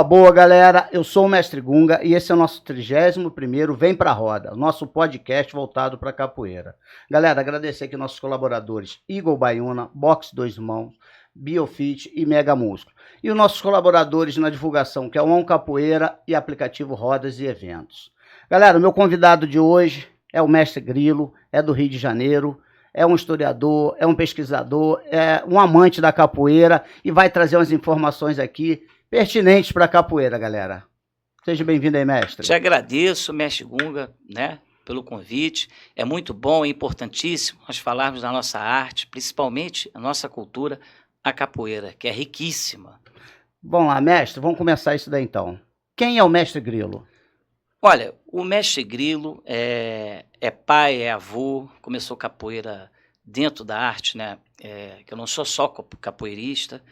Boa, galera. Eu sou o Mestre Gunga e esse é o nosso 31º Vem Pra Roda, nosso podcast voltado para capoeira. Galera, agradecer aqui nossos colaboradores Eagle Baiuna, Box 2 Mãos, Biofit e Mega Músculo. E os nossos colaboradores na divulgação, que é o On Capoeira e aplicativo Rodas e Eventos. Galera, o meu convidado de hoje é o Mestre Grilo, é do Rio de Janeiro, é um historiador, é um pesquisador, é um amante da capoeira e vai trazer umas informações aqui pertinentes para a capoeira, galera. Seja bem-vindo aí, mestre. Te agradeço, mestre Gunga, né, pelo convite. É muito bom, é importantíssimo nós falarmos da nossa arte, principalmente a nossa cultura, a capoeira, que é riquíssima. Vamos lá, mestre, vamos começar isso daí então. Quem é o mestre Grilo? Olha, o mestre Grilo é pai, é avô, começou capoeira dentro da arte, né? Que eu não sou só capoeirista,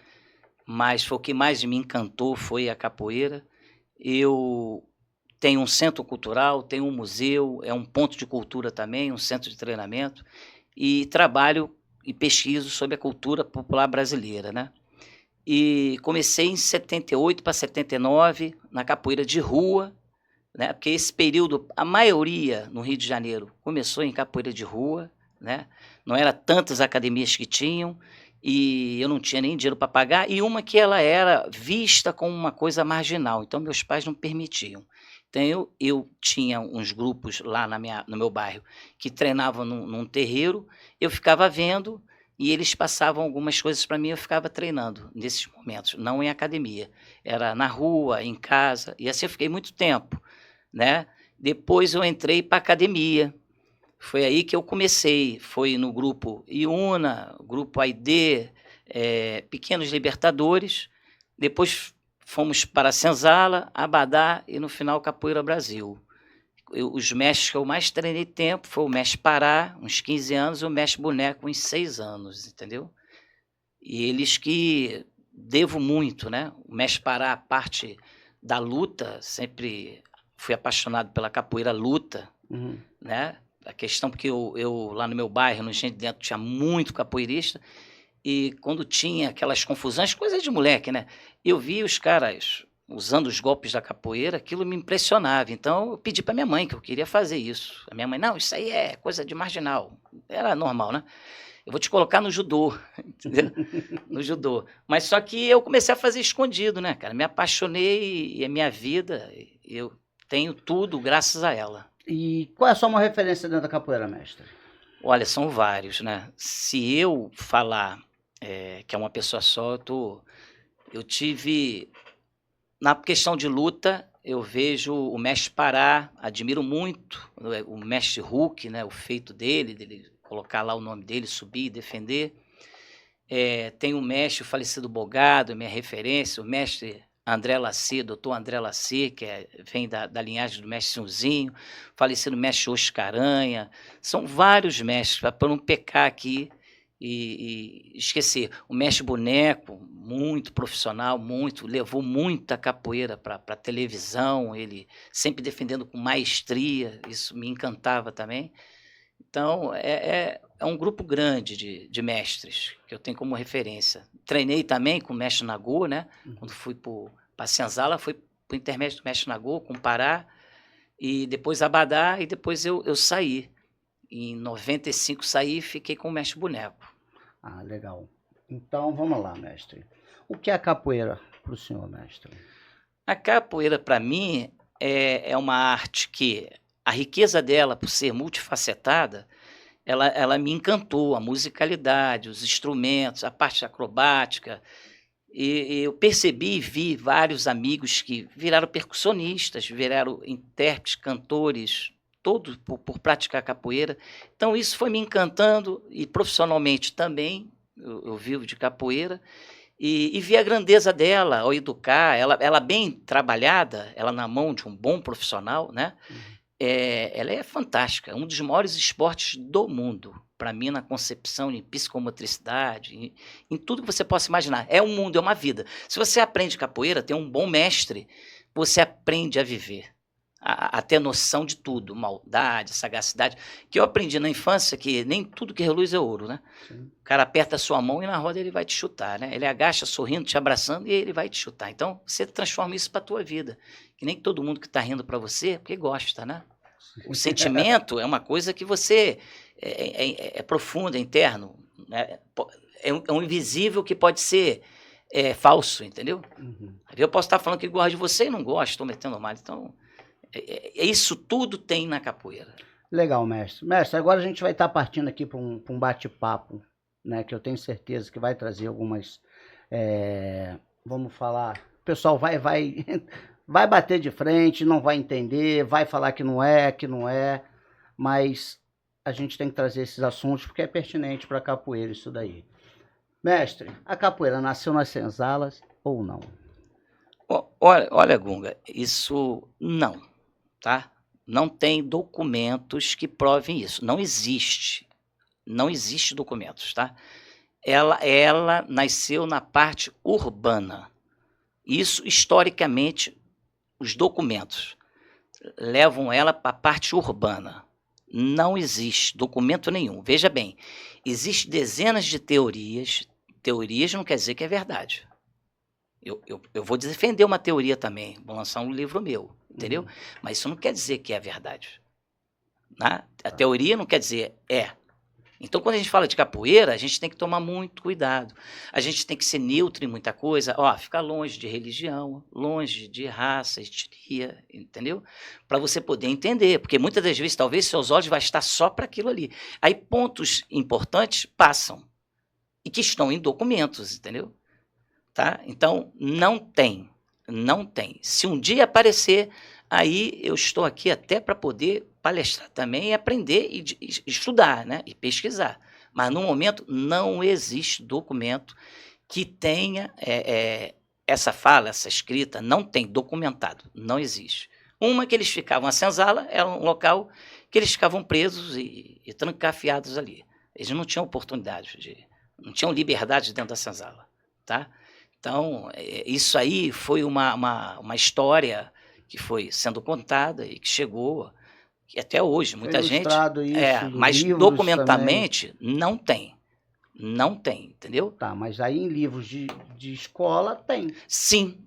mas foi o que mais me encantou foi a capoeira. Eu tenho um centro cultural, tenho um museu, é um ponto de cultura também, um centro de treinamento, e trabalho e pesquiso sobre a cultura popular brasileira, né? E comecei em 78 para 79 na capoeira de rua, né? Porque esse período, a maioria no Rio de Janeiro começou em capoeira de rua, né? Não era tantas academias que tinham, e eu não tinha nem dinheiro para pagar, e uma que ela era vista como uma coisa marginal, então meus pais não permitiam. Então eu tinha uns grupos lá no meu bairro que treinavam num terreiro, eu ficava vendo e eles passavam algumas coisas para mim, eu ficava treinando nesses momentos, não em academia, era na rua, em casa, e assim eu fiquei muito tempo, né? Depois eu entrei para academia. Foi aí que eu comecei, foi no grupo Iuna, grupo AID, Pequenos Libertadores, depois fomos para Senzala, Abadá e no final Capoeira Brasil. Os mestres que eu mais treinei tempo foi o mestre Pará, uns 15 anos, e o mestre Boneco, uns 6 anos, entendeu? E eles que devo muito, né? O mestre Pará, a parte da luta, sempre fui apaixonado pela capoeira luta, né? A questão porque eu lá no meu bairro, no Engenho de Dentro, tinha muito capoeirista, e quando tinha aquelas confusões, coisa de moleque, né? Eu via os caras usando os golpes da capoeira, aquilo me impressionava. Então eu pedi para minha mãe que eu queria fazer isso. A minha mãe, não, isso aí é coisa de marginal. Era normal, né? Eu vou te colocar no judô, entendeu? No judô. Mas só que eu comecei a fazer escondido, né, cara? Me apaixonei e a minha vida, eu tenho tudo graças a ela. E qual é a sua maior referência dentro da capoeira, mestre? Olha, são vários, né? Se eu falar que é uma pessoa só, eu tive... Na questão de luta, eu vejo o mestre Pará, admiro muito o mestre Hulk, né? O feito dele colocar lá o nome dele, subir e defender. Tem o mestre, o falecido Bogado, minha referência, o mestre André Lacer, doutor André Lacer, que vem da linhagem do mestre Sunzinho, falecido mestre Oscar Aranha. São vários mestres, para não pecar aqui e esquecer. O mestre Boneco, muito profissional, levou muita capoeira para a televisão, ele sempre defendendo com maestria, isso me encantava também. Então, é um grupo grande de mestres que eu tenho como referência. Treinei também com o mestre Nagô, né? Quando fui para Senzala, fui para o intermédio do mestre Nagô, com Pará, e depois Abadá, e depois eu saí. Em 95 saí e fiquei com o mestre Boneco. Ah, legal. Então, vamos lá, mestre. O que é a capoeira para o senhor, mestre? A capoeira, para mim, é uma arte que a riqueza dela, por ser multifacetada, ela me encantou, a musicalidade, os instrumentos, a parte acrobática. E eu percebi e vi vários amigos que viraram percussionistas, viraram intérpretes, cantores, todos por praticar capoeira. Então isso foi me encantando e profissionalmente também, eu vivo de capoeira, e vi a grandeza dela ao educar, ela bem trabalhada, ela na mão de um bom profissional, né? Ela é fantástica, é um dos maiores esportes do mundo, para mim, na concepção de psicomotricidade, em tudo que você possa imaginar. É um mundo, é uma vida. Se você aprende capoeira, tem um bom mestre, você aprende a viver. a ter noção de tudo, maldade, sagacidade, que eu aprendi na infância que nem tudo que reluz é ouro, né? Sim. O cara aperta a sua mão e na roda ele vai te chutar, né? Ele agacha sorrindo, te abraçando e ele vai te chutar. Então, você transforma isso para a tua vida. Que nem todo mundo que está rindo para você, é porque gosta, né? O sentimento é uma coisa que você é profundo, é interno, né? É um invisível que pode ser falso, entendeu? Uhum. Eu posso estar falando que gosto de você e não gosto, estou metendo mal. Então, isso tudo tem na capoeira. Legal, mestre. Mestre, agora a gente vai estar partindo aqui para um bate-papo, né? Que eu tenho certeza que vai trazer algumas. Vamos falar. O pessoal vai bater de frente, não vai entender, vai falar que não é, mas a gente tem que trazer esses assuntos porque é pertinente para a capoeira isso daí. Mestre, a capoeira nasceu nas senzalas ou não? Olha, Gunga, isso não, tá? Não tem documentos que provem isso. Não existe. Não existe documentos, tá? Ela nasceu na parte urbana. Isso, historicamente, os documentos levam ela para a parte urbana. Não existe documento nenhum. Veja bem, existem dezenas de teorias. Teorias não quer dizer que é verdade. Eu vou defender uma teoria também, vou lançar um livro meu, entendeu? Mas isso não quer dizer que é verdade. Né? A teoria não quer dizer Então, quando a gente fala de capoeira, a gente tem que tomar muito cuidado. A gente tem que ser neutro em muita coisa. Ficar longe de religião, longe de raça, etnia, entendeu? Para você poder entender. Porque muitas das vezes, talvez, seus olhos vão estar só para aquilo ali. Aí, pontos importantes passam. E que estão em documentos, entendeu? Tá? Então, não tem. Se um dia aparecer, aí eu estou aqui até para poder palestrar também e aprender e estudar, né? E pesquisar. Mas, no momento, não existe documento que tenha essa fala, essa escrita, não tem documentado, não existe. Uma que eles ficavam, a senzala era um local que eles ficavam presos e trancafiados ali. Eles não tinham oportunidade, não tinham liberdade dentro da senzala, tá? Então, isso aí foi uma história que foi sendo contada e que chegou, que até hoje muita gente... Isso, mas documentalmente também. Não tem, entendeu? Tá, mas aí em livros de escola tem. Sim,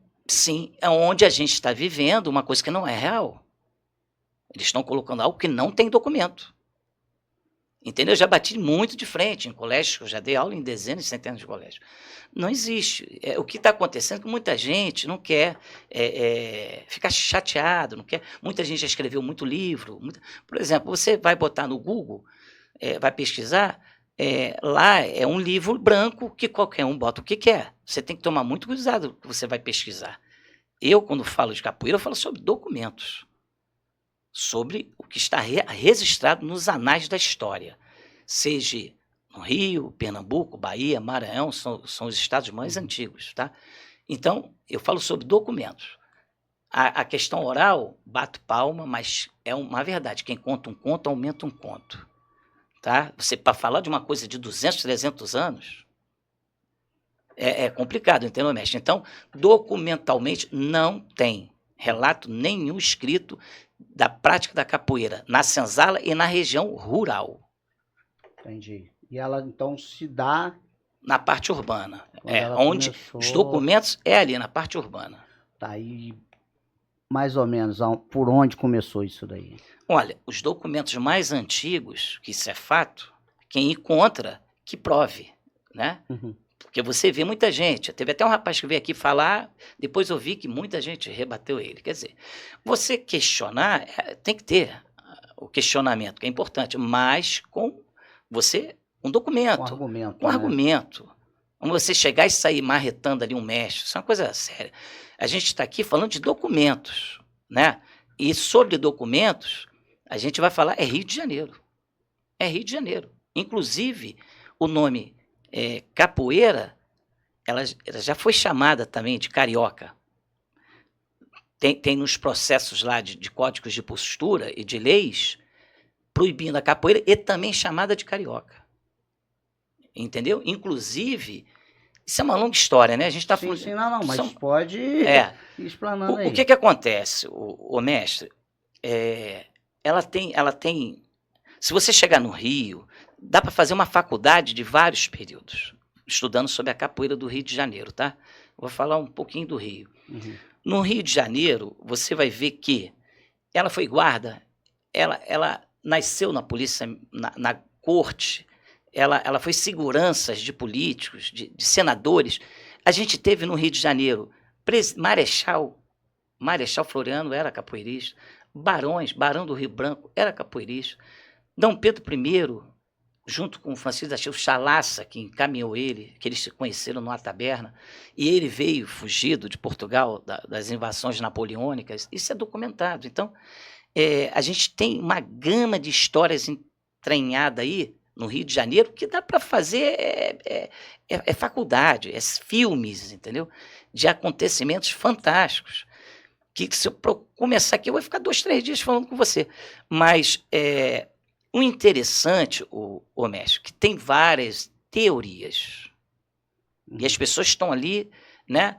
é onde a gente está vivendo uma coisa que não é real. Eles estão colocando algo que não tem documento. Entendeu? Eu já bati muito de frente em colégios, eu já dei aula em dezenas e centenas de colégios. Não existe. O que está acontecendo é que muita gente não quer ficar chateado, não quer. Muita gente já escreveu muito livro. Por exemplo, você vai botar no Google, vai pesquisar, lá é um livro branco que qualquer um bota o que quer. Você tem que tomar muito cuidado com o que você vai pesquisar. Eu, quando falo de capoeira, eu falo sobre documentos. Sobre o que está registrado nos anais da história, seja no Rio, Pernambuco, Bahia, Maranhão, são os estados mais antigos, tá? Então, eu falo sobre documentos. A questão oral, bato palma, mas é uma verdade, quem conta um conto, aumenta um conto, tá? Você, para falar de uma coisa de 200, 300 anos, é complicado, entendeu, mestre? Então, documentalmente, não tem relato nenhum escrito da prática da capoeira na senzala e na região rural. Entendi. E ela, então, se dá... Na parte urbana. Onde começou... os documentos ali, na parte urbana. Tá, e mais ou menos por onde começou isso daí? Olha, os documentos mais antigos, que isso é fato, quem encontra, que prove, né? Porque você vê muita gente, teve até um rapaz que veio aqui falar, depois eu vi que muita gente rebateu ele. Quer dizer, você questionar, tem que ter o questionamento, que é importante, mas com você, um documento. Com argumento. Quando você chegar e sair marretando ali um mestre, isso é uma coisa séria. A gente está aqui falando de documentos, né? E sobre documentos, a gente vai falar, Rio de Janeiro. É Rio de Janeiro. Inclusive, o nome... capoeira, ela já foi chamada também de carioca. Tem nos processos lá de códigos de postura e de leis proibindo a capoeira e também chamada de carioca. Entendeu? Inclusive, isso é uma longa história, né? A gente está falando... Sim, não, mas pode ir explanando aí. O que acontece, o mestre? ela tem. Se você chegar no Rio, dá para fazer uma faculdade de vários períodos, estudando sobre a capoeira do Rio de Janeiro, tá? Vou falar um pouquinho do Rio. Uhum. No Rio de Janeiro, você vai ver que ela foi guarda, ela nasceu na polícia, na corte, ela foi seguranças de políticos, de senadores. A gente teve no Rio de Janeiro Marechal Floriano era capoeirista, Barão do Rio Branco era capoeirista, Dom Pedro I, junto com o Francisco da Silva Chalaça, que encaminhou ele, que eles se conheceram numa taberna, e ele veio fugido de Portugal, das invasões napoleônicas, isso é documentado. Então, a gente tem uma gama de histórias entranhada aí no Rio de Janeiro que dá para fazer faculdade, filmes, entendeu? De acontecimentos fantásticos. Que se eu começar aqui, eu vou ficar 2, 3 dias falando com você. Mas o interessante, o mestre, que tem várias teorias. E as pessoas estão ali, né?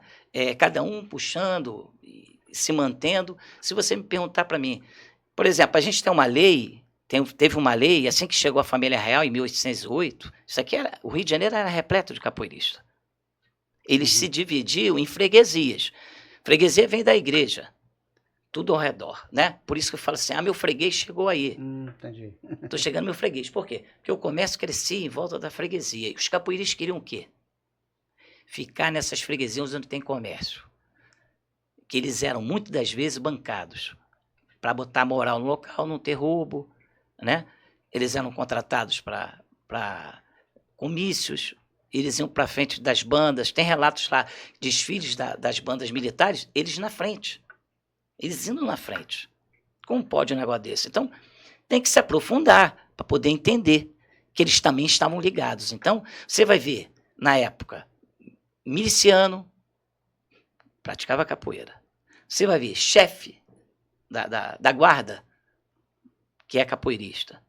Cada um puxando, se mantendo. Se você me perguntar para mim, por exemplo, a gente tem uma lei, teve uma lei, assim que chegou a família real, em 1808, isso aqui o Rio de Janeiro era repleto de capoeiristas. Eles se dividiam em freguesias. Freguesia vem da igreja, tudo ao redor, né? Por isso que eu falo assim, meu freguês chegou aí. Entendi. Estou chegando no meu freguês. Por quê? Porque o comércio crescia em volta da freguesia. E os capoeiristas queriam o quê? Ficar nessas freguesias onde tem comércio. Que eles eram, muitas das vezes, bancados. Para botar moral no local, não ter roubo, né? Eles eram contratados para comícios, eles iam para frente das bandas, tem relatos lá, desfiles das bandas militares, eles na frente, eles indo na frente. Como pode um negócio desse? Então, tem que se aprofundar para poder entender que eles também estavam ligados. Então, você vai ver, na época, miliciano praticava capoeira. Você vai ver chefe da guarda, que é capoeirista.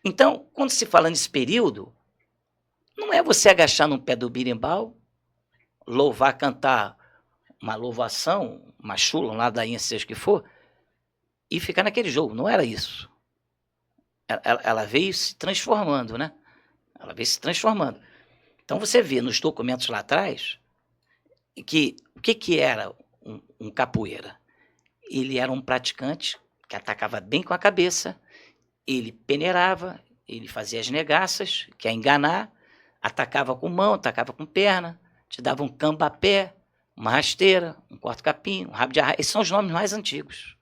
Então, quando se fala nesse período, não é você agachar no pé do birimbau, louvar, cantar uma louvação, uma chula, uma ladainha, seja o que for, e ficar naquele jogo. Não era isso. Ela veio se transformando, né? Ela veio se transformando. Então, você vê nos documentos lá atrás que o que era um capoeira? Ele era um praticante que atacava bem com a cabeça, ele peneirava, ele fazia as negaças, que é enganar, atacava com mão, atacava com perna, te dava um cambapé, uma rasteira, um corta-capim, um rabo de arraia. Esses são os nomes mais antigos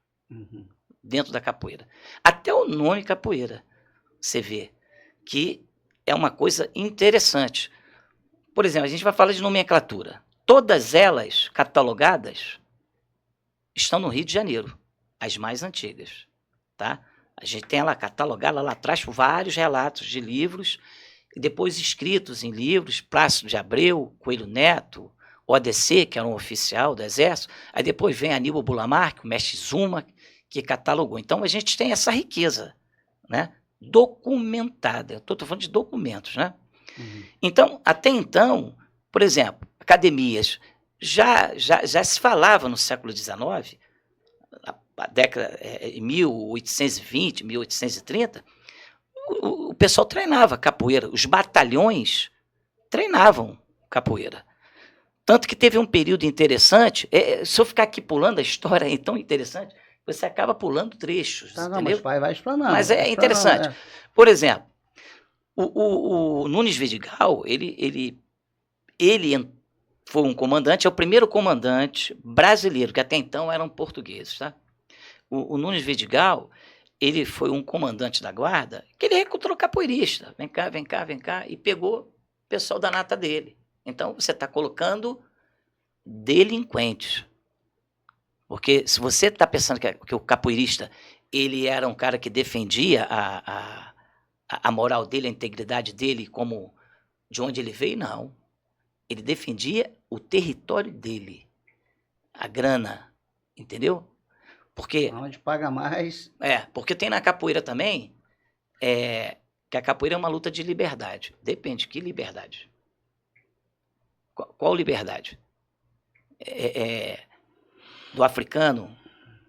dentro da capoeira. Até o nome capoeira, você vê que é uma coisa interessante. Por exemplo, a gente vai falar de nomenclatura. Todas elas catalogadas estão no Rio de Janeiro, as mais antigas, tá? A gente tem ela catalogada lá atrás por vários relatos de livros, e depois escritos em livros, Plácido de Abreu, Coelho Neto, ODC, que era um oficial do Exército, aí depois vem Aníbal Bulamar, o mestre Zuma, que catalogou. Então, a gente tem essa riqueza, né? Documentada. Estou falando de documentos, né? Então, até então, por exemplo, academias, já se falava no século XIX, a década em 1820, 1830, o pessoal treinava capoeira, os batalhões treinavam capoeira. Tanto que teve um período interessante, se eu ficar aqui pulando a história é tão interessante, você acaba pulando trechos, entendeu? Mas vai explanando. Mas é interessante. Por exemplo, o Nunes Vidigal, ele foi um comandante, é o primeiro comandante brasileiro, que até então eram portugueses, tá? O Nunes Vidigal, ele foi um comandante da guarda, que ele recrutou capoeirista, vem cá, e pegou o pessoal da nata dele. Então, você está colocando delinquentes. Porque se você está pensando que o capoeirista, ele era um cara que defendia a moral dele, a integridade dele, como de onde ele veio, não. Ele defendia o território dele, a grana, entendeu? Porque onde paga mais. Porque tem na capoeira também, que a capoeira é uma luta de liberdade. Depende, que liberdade? Qual liberdade? Do africano,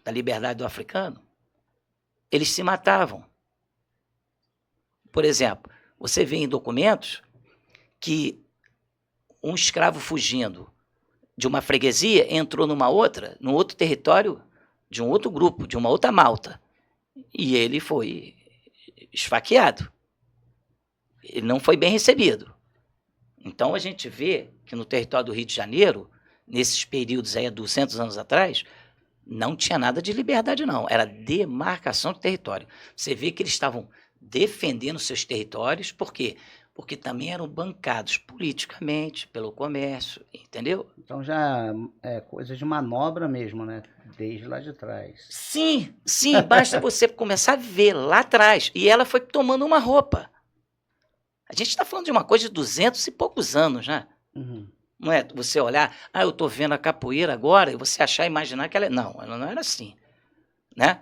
da liberdade do africano? eles se matavam. Por exemplo, você vê em documentos que um escravo fugindo de uma freguesia entrou num outro território de um outro grupo, de uma outra malta, e ele foi esfaqueado. Ele não foi bem recebido. Então a gente vê que no território do Rio de Janeiro, nesses períodos aí há 200 anos atrás, não tinha nada de liberdade não, era demarcação de território. Você vê que eles estavam defendendo seus territórios, por quê? Porque também eram bancados politicamente pelo comércio, entendeu? Então já é coisa de manobra mesmo, né? Desde lá de trás. Sim, sim, basta você começar a ver lá atrás. E ela foi tomando uma roupa. A gente está falando de uma coisa de 200 e poucos anos, né? Uhum. Não é você olhar, eu estou vendo a capoeira agora, e você achar, imaginar que ela é... Não, ela não era assim, né?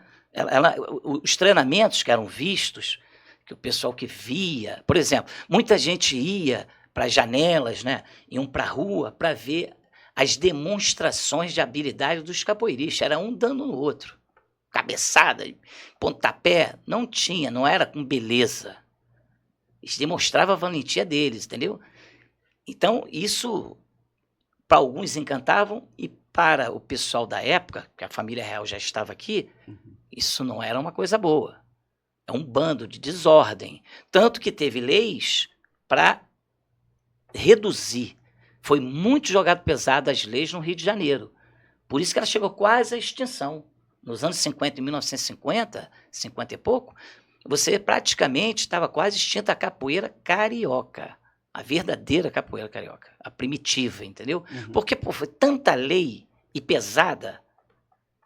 Os treinamentos que eram vistos, que o pessoal que via... Por exemplo, muita gente ia para as janelas, né? Iam para a rua para ver as demonstrações de habilidade dos capoeiristas. Era um dando no outro. Cabeçada, pontapé, não tinha, não era com beleza. Eles demonstravam a valentia deles, entendeu? Então, isso para alguns encantavam e para o pessoal da época, que a família real já estava aqui, isso não era uma coisa boa. É um bando de desordem. Tanto que teve leis para reduzir. Foi muito jogado pesado as leis no Rio de Janeiro. Por isso que ela chegou quase à extinção. Nos anos 50, em 1950, 50 e pouco, você praticamente estava quase extinta a capoeira carioca. A verdadeira capoeira carioca. A primitiva, entendeu? Porque foi tanta lei e pesada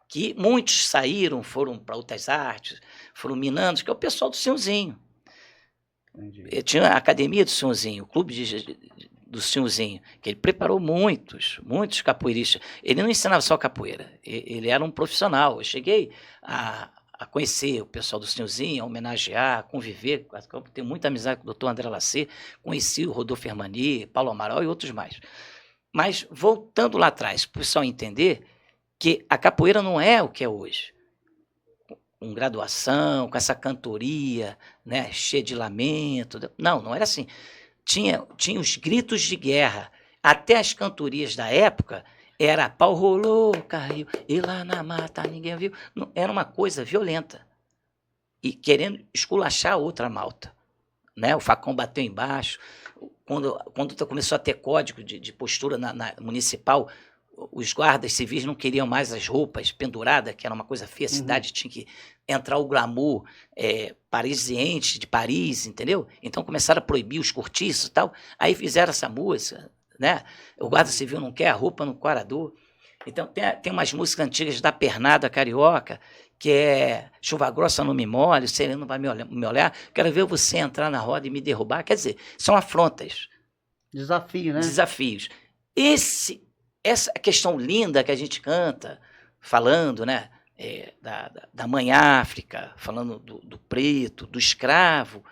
que muitos saíram, foram para outras artes, foram minando, que é o pessoal do Senhorzinho. Tinha a academia do Senhorzinho, o clube do Senhorzinho, que ele preparou muitos capoeiristas. Ele não ensinava só capoeira, ele era um profissional. Eu cheguei a conhecer o pessoal do Senhorzinho, a homenagear, a conviver, tenho muita amizade com o doutor André Lacer, conheci o Rodolfo Hermani, Paulo Amaral e outros mais. Mas voltando lá atrás, para o pessoal entender que a capoeira não é o que é hoje. Com graduação, com essa cantoria, né, cheia de lamento. Não era assim. Tinha os gritos de guerra. Até as cantorias da época era pau rolou, caiu, e lá na mata ninguém viu. Não, era uma coisa violenta. E querendo esculachar a outra malta. Né? O facão bateu embaixo. Quando começou a ter código de postura na municipal, os guardas civis não queriam mais as roupas penduradas, que era uma coisa feia, a cidade tinha que entrar o glamour parisiense de Paris, entendeu? Então começaram a proibir os cortiços e tal, aí fizeram essa música, né? O guarda civil não quer a roupa no quarador. Então tem umas músicas antigas da pernada carioca, que é chuva grossa não me molhe, o sereno vai me olhar, quero ver você entrar na roda e me derrubar. Quer dizer, são afrontas. Desafio, né? Desafios. Essa questão linda que a gente canta, falando, né, da mãe África, falando do preto, do escravo,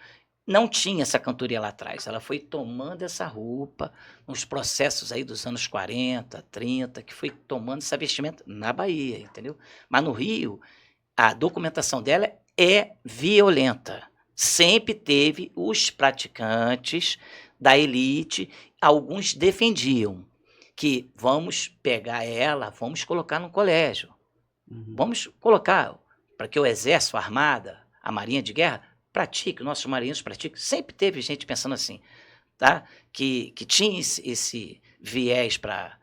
não tinha essa cantoria lá atrás. Ela foi tomando essa roupa, nos processos aí dos anos 40, 30, que foi tomando essa vestimenta na Bahia, entendeu? Mas no Rio, a documentação dela é violenta. Sempre teve os praticantes da elite, alguns defendiam que vamos pegar ela, vamos colocar no colégio. Vamos colocar para que o exército, a armada, a marinha de guerra, pratique, nossos marinheiros pratiquem. Sempre teve gente pensando assim, tá? Que tinha esse viés para...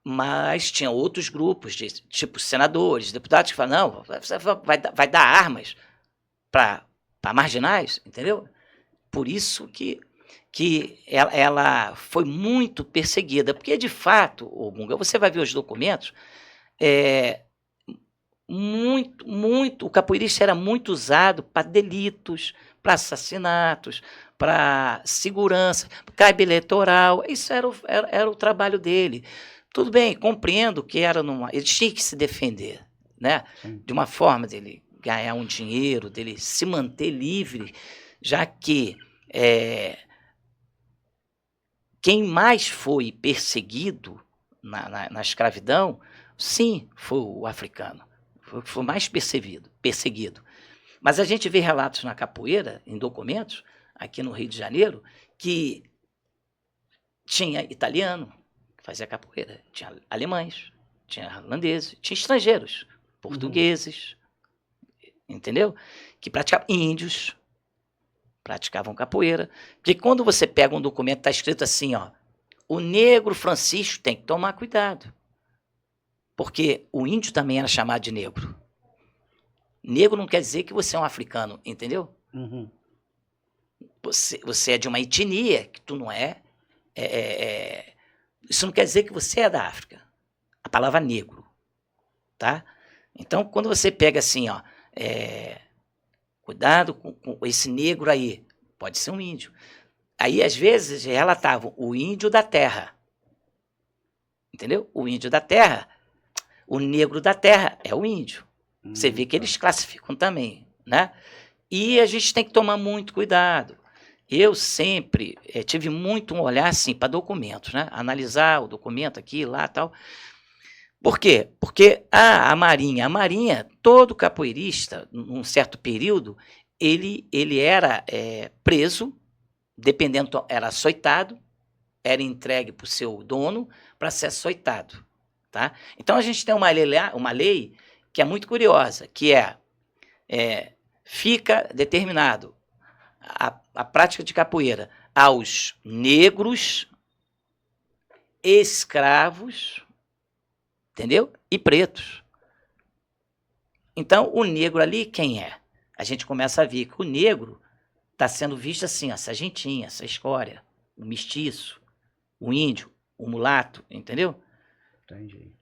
Mas tinha outros grupos, tipo senadores, deputados, que falavam, não, você vai dar armas para marginais, entendeu? Por isso que ela foi muito perseguida, porque de fato, Gunga, você vai ver os documentos, o capoeirista era muito usado para delitos, para assassinatos, para segurança, caixa eleitoral, isso era o trabalho dele. Tudo bem, compreendo que ele tinha que se defender, né? De uma forma dele ganhar um dinheiro, dele se manter livre, já que quem mais foi perseguido na escravidão, sim, foi o africano. Foi mais perseguido. Mas a gente vê relatos na capoeira, em documentos, aqui no Rio de Janeiro, que tinha italiano que fazia capoeira, tinha alemães, tinha holandeses, tinha estrangeiros, portugueses, entendeu? Que praticavam, índios, praticavam capoeira. Porque quando você pega um documento, está escrito assim, ó, o negro Francisco tem que tomar cuidado. Porque o índio também era chamado de negro. Negro não quer dizer que você é um africano, entendeu? Você é de uma etnia que tu não é. Isso não quer dizer que você é da África. A palavra negro, tá? Então, quando você pega assim, ó, cuidado com esse negro aí, pode ser um índio. Aí, às vezes, relatavam o índio da terra, entendeu? O índio da terra, o negro da terra é o índio. Você vê que eles classificam também, né? E a gente tem que tomar muito cuidado. Eu sempre tive muito um olhar assim para documentos, né? Analisar o documento aqui, lá, tal. Por quê? Porque a Marinha, todo capoeirista, num certo período, ele era preso, dependendo, era açoitado, era entregue para o seu dono para ser açoitado, tá? Então a gente tem uma lei que é muito curiosa, que fica determinado a prática de capoeira aos negros, escravos, entendeu? E pretos. Então, o negro ali, quem é? A gente começa a ver que o negro está sendo visto assim, essa gentinha, essa escória, o mestiço, o índio, o mulato, entendeu? Entendi.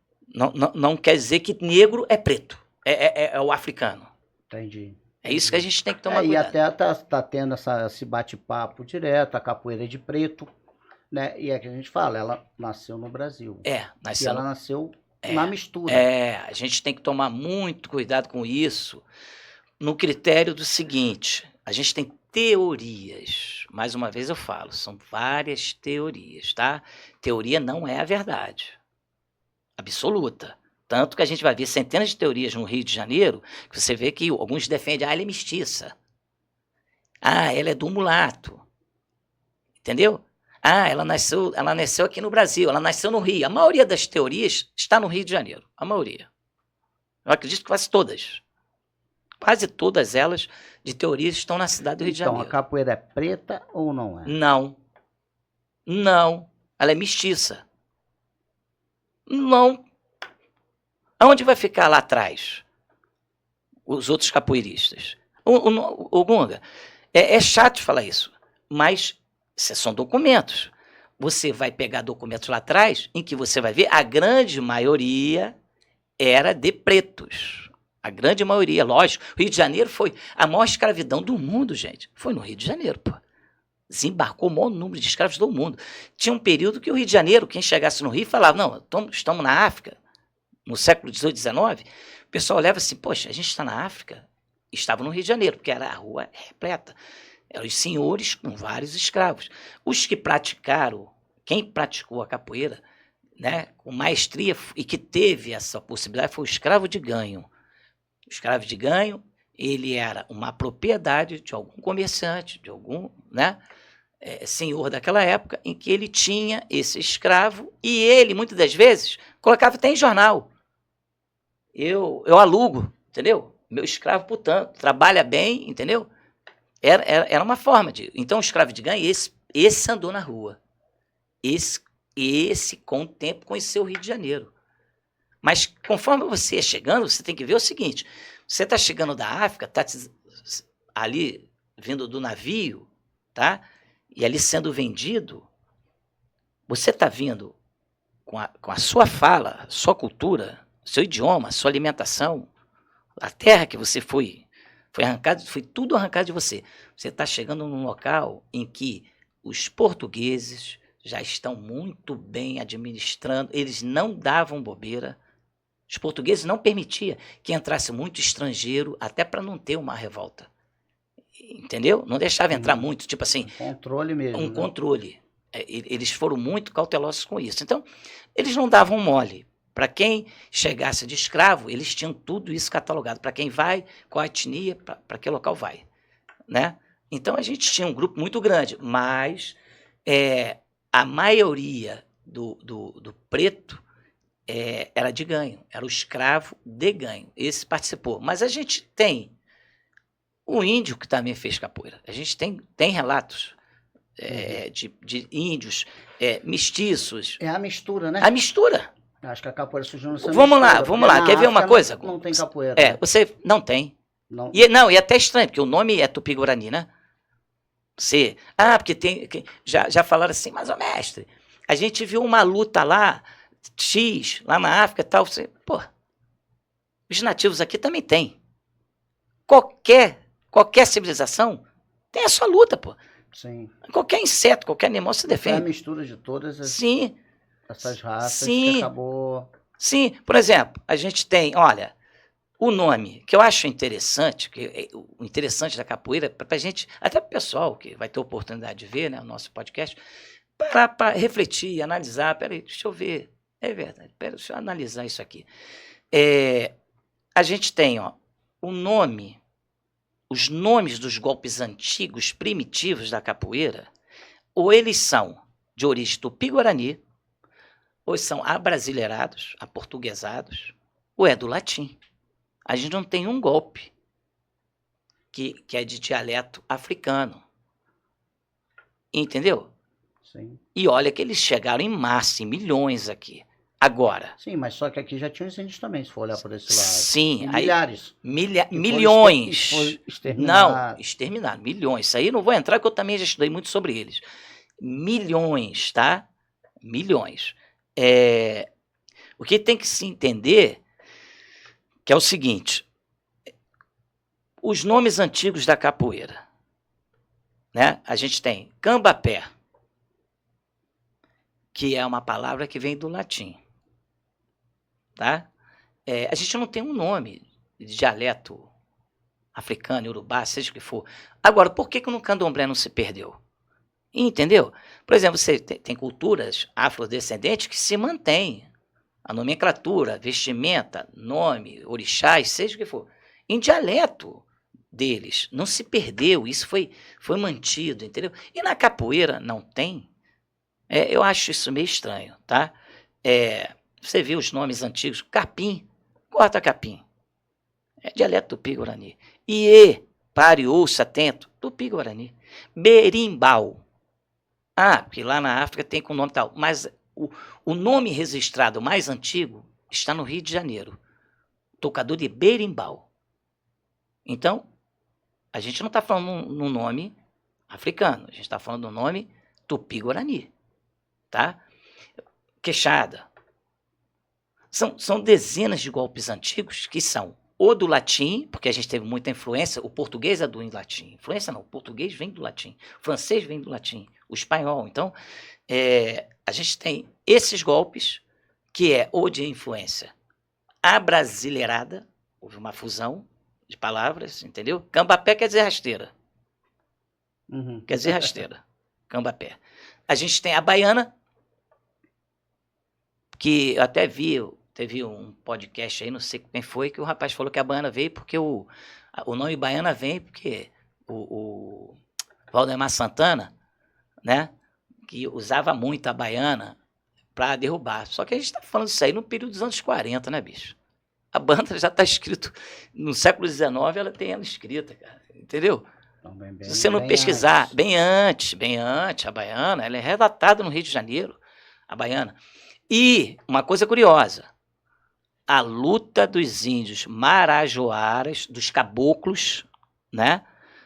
Não quer dizer que negro é preto, é o africano. Entendi. É isso que a gente tem que tomar cuidado. E até tá tendo esse bate-papo direto, a capoeira é de preto, né? E é que a gente fala, ela nasceu no Brasil. Nasceu. E ela nasceu na mistura. A gente tem que tomar muito cuidado com isso, no critério do seguinte, a gente tem teorias, mais uma vez eu falo, são várias teorias, tá? Teoria não é a verdade absoluta. Tanto que a gente vai ver centenas de teorias no Rio de Janeiro, que você vê que alguns defendem, ela é mestiça. Ela é do mulato. Entendeu? Ela nasceu aqui no Brasil, ela nasceu no Rio. A maioria das teorias está no Rio de Janeiro. A maioria. Eu acredito que quase todas. Quase todas elas de teorias estão na cidade do Rio de Janeiro. Então, a capoeira é preta ou não é? Não. Ela é mestiça. Não. Aonde vai ficar lá atrás os outros capoeiristas? O Gunga, é chato falar isso, mas são documentos. Você vai pegar documentos lá atrás em que você vai ver a grande maioria era de pretos. A grande maioria, lógico. O Rio de Janeiro foi a maior escravidão do mundo, gente. Foi no Rio de Janeiro, pô. Desembarcou o maior número de escravos do mundo. Tinha um período que o Rio de Janeiro, quem chegasse no Rio, falava, não, estamos na África. No século XVIII, XIX, o pessoal olhava assim, poxa, a gente está na África, estava no Rio de Janeiro, porque era a rua repleta. Eram os senhores com vários escravos. Os que praticaram, quem praticou a capoeira, né, com maestria e que teve essa possibilidade foi o escravo de ganho. O escravo de ganho, ele era uma propriedade de algum comerciante, de algum, né, senhor daquela época, em que ele tinha esse escravo e ele, muitas das vezes, colocava até em jornal. Eu alugo, entendeu? Meu escravo, portanto, trabalha bem, entendeu? Era uma forma de... Então, o escravo de ganho, esse andou na rua. Esse, com o tempo, conheceu o Rio de Janeiro. Mas, conforme você ia chegando, você tem que ver o seguinte, você está chegando da África, está ali, vindo do navio, tá? E ali sendo vendido, você está vindo com a sua fala, sua cultura, seu idioma, sua alimentação, a terra que você foi arrancado, foi tudo arrancado de você. Você está chegando num local em que os portugueses já estão muito bem administrando, eles não davam bobeira, os portugueses não permitiam que entrasse muito estrangeiro, até para não ter uma revolta. Entendeu? Não deixava entrar muito, tipo assim... Um controle mesmo. Controle. Eles foram muito cautelosos com isso. Então, eles não davam mole Para quem chegasse de escravo, eles tinham tudo isso catalogado. Para quem vai, qual a etnia, para que local vai, né? Então, a gente tinha um grupo muito grande, mas a maioria do preto era de ganho, era o escravo de ganho. Esse participou. Mas a gente tem o índio que também fez capoeira. A gente tem relatos de índios mestiços. É a mistura, né? A mistura. Acho que a capoeira surgiu nessa Vamos mistura. lá. Quer ver uma coisa? Não tem capoeira. Né? Você não tem. Não. E é até estranho, porque o nome é Tupi-Guarani, né? Porque tem. Já falaram assim, mas, mestre, a gente viu uma luta lá, X, lá na África e tal. Os nativos aqui também tem. Qualquer civilização tem a sua luta, pô. Sim. Qualquer inseto, qualquer animal se defende. É a mistura de todas essas raças que acabou... Sim, por exemplo, a gente tem, olha, o nome, que eu acho interessante, o interessante da capoeira, para a gente, até para o pessoal que vai ter oportunidade de ver, né, o nosso podcast, para refletir, analisar, peraí, deixa eu ver, é verdade, deixa eu analisar isso aqui. A gente tem, os nomes dos golpes antigos, primitivos da capoeira, ou eles são de origem tupi-guarani, ou são abrasileirados, aportuguesados, ou é do latim. A gente não tem um golpe que é de dialeto africano. Entendeu? Sim. E olha que eles chegaram em massa, em milhões aqui. Agora. Sim, mas só que aqui já tinha os índios também, se for olhar por esse lado. Sim. Milhares. Milhões. Não, exterminados. Milhões. Isso aí não vou entrar, porque eu também já estudei muito sobre eles. Milhões, tá? Milhões. O que tem que se entender que é o seguinte, os nomes antigos da capoeira, né? A gente tem cambapé, que é uma palavra que vem do latim, tá? A gente não tem um nome de dialeto africano, iorubá, seja o que for. Agora, por que no candomblé não se perdeu? Entendeu? Por exemplo, você tem culturas afrodescendentes que se mantêm. A nomenclatura, vestimenta, nome, orixás, seja o que for. Em dialeto deles. Não se perdeu. Isso foi mantido, entendeu? E na capoeira não tem. Eu acho isso meio estranho, tá? Você viu os nomes antigos. Capim. Corta capim. É dialeto tupi-guarani. Iê, pare, ouça, atento. Tupi-guarani. Berimbau. Porque lá na África tem com nome tal. Mas o nome registrado mais antigo está no Rio de Janeiro. Tocador de berimbau. Então, a gente não está falando num nome africano. A gente está falando do nome Tupi-Guarani. Tá? Queixada. São dezenas de golpes antigos que são ou do latim, porque a gente teve muita influência, o português é do latim. Influência não, o português vem do latim. O francês vem do latim. O espanhol. Então, a gente tem esses golpes, que é ou de influência abrasileirada, houve uma fusão de palavras, entendeu? Cambapé quer dizer rasteira. Uhum. Quer dizer rasteira. Cambapé. A gente tem a baiana, que eu até teve um podcast aí, não sei quem foi, que o rapaz falou que a baiana veio porque o nome baiana vem porque o Valdemar Santana, né, que usava muito a baiana para derrubar. Só que a gente está falando isso aí no período dos anos 40, né, bicho? A banda já está escrito, no século XIX ela tem ela escrita, cara, entendeu? Então, se você não pesquisar, antes. bem antes, a baiana, ela é relatada no Rio de Janeiro, a baiana. E, uma coisa curiosa, a luta dos índios marajoaras, dos caboclos, né,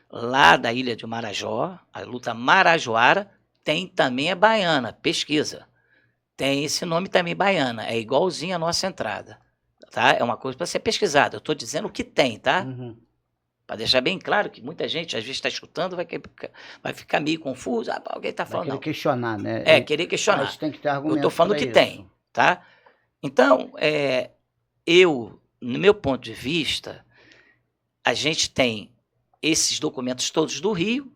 lá da ilha de Marajó, a luta marajoara, tem também a baiana, pesquisa. Tem esse nome também, baiana, é igualzinho a nossa entrada, tá? É uma coisa para ser pesquisada, eu estou dizendo o que tem, tá? Uhum. Para deixar bem claro que muita gente, às vezes, está escutando, vai ficar meio confuso, alguém está falando. Vai querer questionar, né? Querer questionar. Mas tem que ter argumento. Eu estou falando que isso. tem, tá? Então, no meu ponto de vista, a gente tem esses documentos todos do Rio,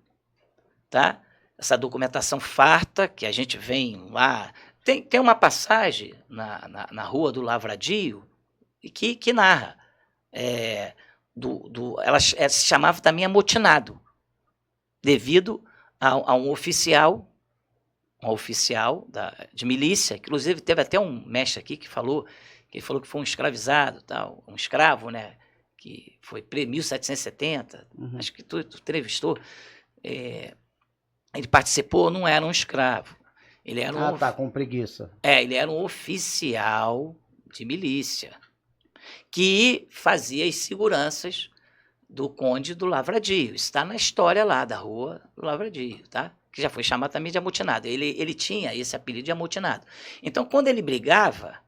tá? Essa documentação farta, que a gente vem lá Tem uma passagem na Rua do Lavradio que narra. Ela se chamava também Amotinado, devido a um oficial de milícia, que inclusive teve até um mestre aqui que falou que foi um escravizado, tal, um escravo, né, que foi preso em 1770, acho que tu entrevistou, ele participou, não era um escravo, ele era com preguiça. Ele era um oficial de milícia, que fazia as seguranças do Conde do Lavradio. Isso está na história lá da Rua do Lavradio, tá? Que já foi chamado também de Amotinado. Ele tinha esse apelido de Amotinado. Então, quando ele brigava,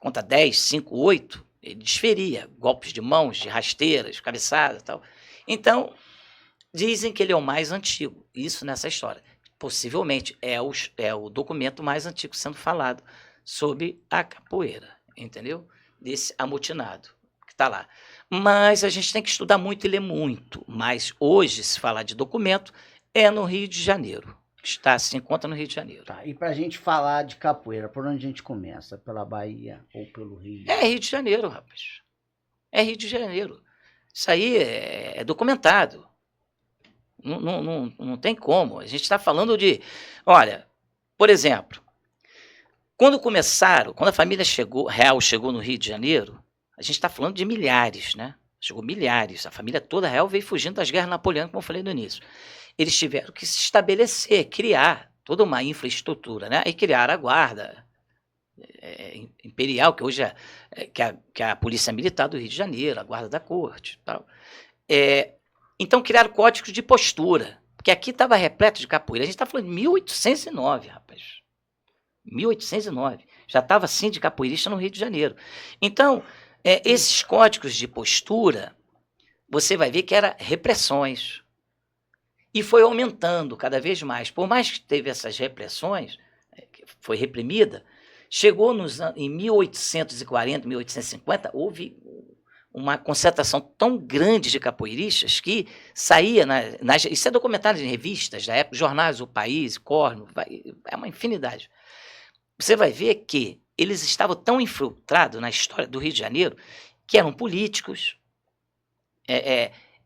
conta 10, 5, 8, ele desferia golpes de mãos, de rasteiras, cabeçadas e tal. Então, dizem que ele é o mais antigo, isso nessa história. Possivelmente é o documento mais antigo sendo falado sobre a capoeira, entendeu? Desse amotinado que está lá. Mas a gente tem que estudar muito e ler muito. Mas hoje, se falar de documento, é no Rio de Janeiro. Se encontra no Rio de Janeiro. Tá, e para a gente falar de capoeira, por onde a gente começa? Pela Bahia ou pelo Rio? É Rio de Janeiro, rapaz. É Rio de Janeiro. Isso aí é documentado. Não tem como. A gente está falando de... Olha, por exemplo, quando a família real chegou no Rio de Janeiro, a gente está falando de milhares, né? Chegou milhares. A família toda real veio fugindo das guerras napoleônicas, como eu falei no início. Eles tiveram que se estabelecer, criar toda uma infraestrutura, né? E criar a guarda imperial, que hoje que é a Polícia Militar do Rio de Janeiro, a guarda da corte e tal. Então criaram códigos de postura, porque aqui estava repleto de capoeira. A gente está falando de 1809, rapaz. 1809. Já estava assim de capoeirista no Rio de Janeiro. Então, esses códigos de postura, você vai ver que eram repressões. E foi aumentando cada vez mais. Por mais que teve essas repressões, foi reprimida, chegou em 1840, 1850, houve uma concentração tão grande de capoeiristas que saía, isso é documentado em revistas da época, jornais, O País, Corno, é uma infinidade. Você vai ver que eles estavam tão infiltrados na história do Rio de Janeiro que eram políticos,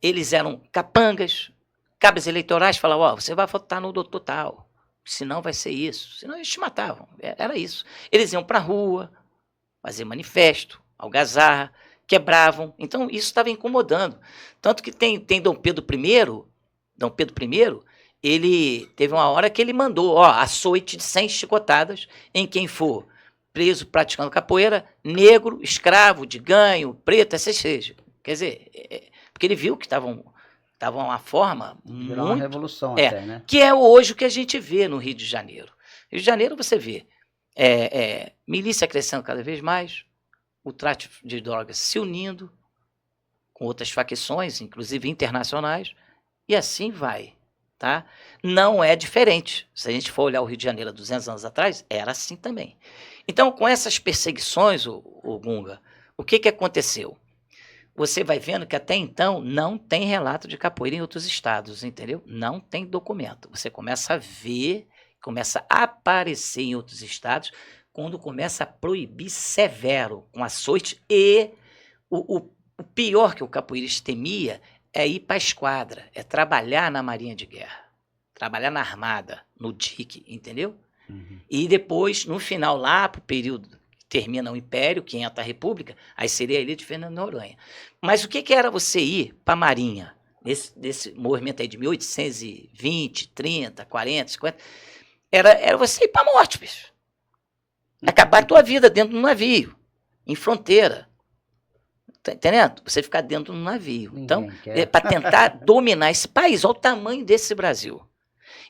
eles eram capangas, cabos eleitorais falavam, você vai votar no doutor tal, senão vai ser isso, senão eles te matavam, era isso. Eles iam para a rua, fazer manifesto, algazarra, quebravam, então isso estava incomodando. Tanto que tem Dom Pedro I, ele teve uma hora que ele mandou, açoite de 100 chicotadas em quem for preso praticando capoeira, negro, escravo, de ganho, preto, essa seja. Quer dizer, porque ele viu que estavam uma forma Virou uma revolução até, né? Que é hoje o que a gente vê no Rio de Janeiro. Rio de Janeiro você vê milícia crescendo cada vez mais, o tráfico de drogas se unindo com outras facções, inclusive internacionais, e assim vai, tá? Não é diferente. Se a gente for olhar o Rio de Janeiro há 200 anos atrás, era assim também. Então, com essas perseguições, o Gunga, o que aconteceu? Você vai vendo que até então não tem relato de capoeira em outros estados, entendeu? Não tem documento. Você começa a ver, começa a aparecer em outros estados, quando começa a proibir severo, com açoite, e o pior que o capoeirista temia é ir para a esquadra, é trabalhar na Marinha de Guerra, trabalhar na Armada, no dique, entendeu? Uhum. E depois, no final, lá para o período que termina o Império, que entra a República, aí seria a ilha de Fernando de Noronha. Mas o que era você ir para a Marinha, nesse movimento aí de 1820, 30, 40, 50, era você ir para a morte, bicho. Acabar a tua vida dentro de um navio, em fronteira. Tá entendendo? Você ficar dentro de um navio. Então, para tentar dominar esse país, olha o tamanho desse Brasil.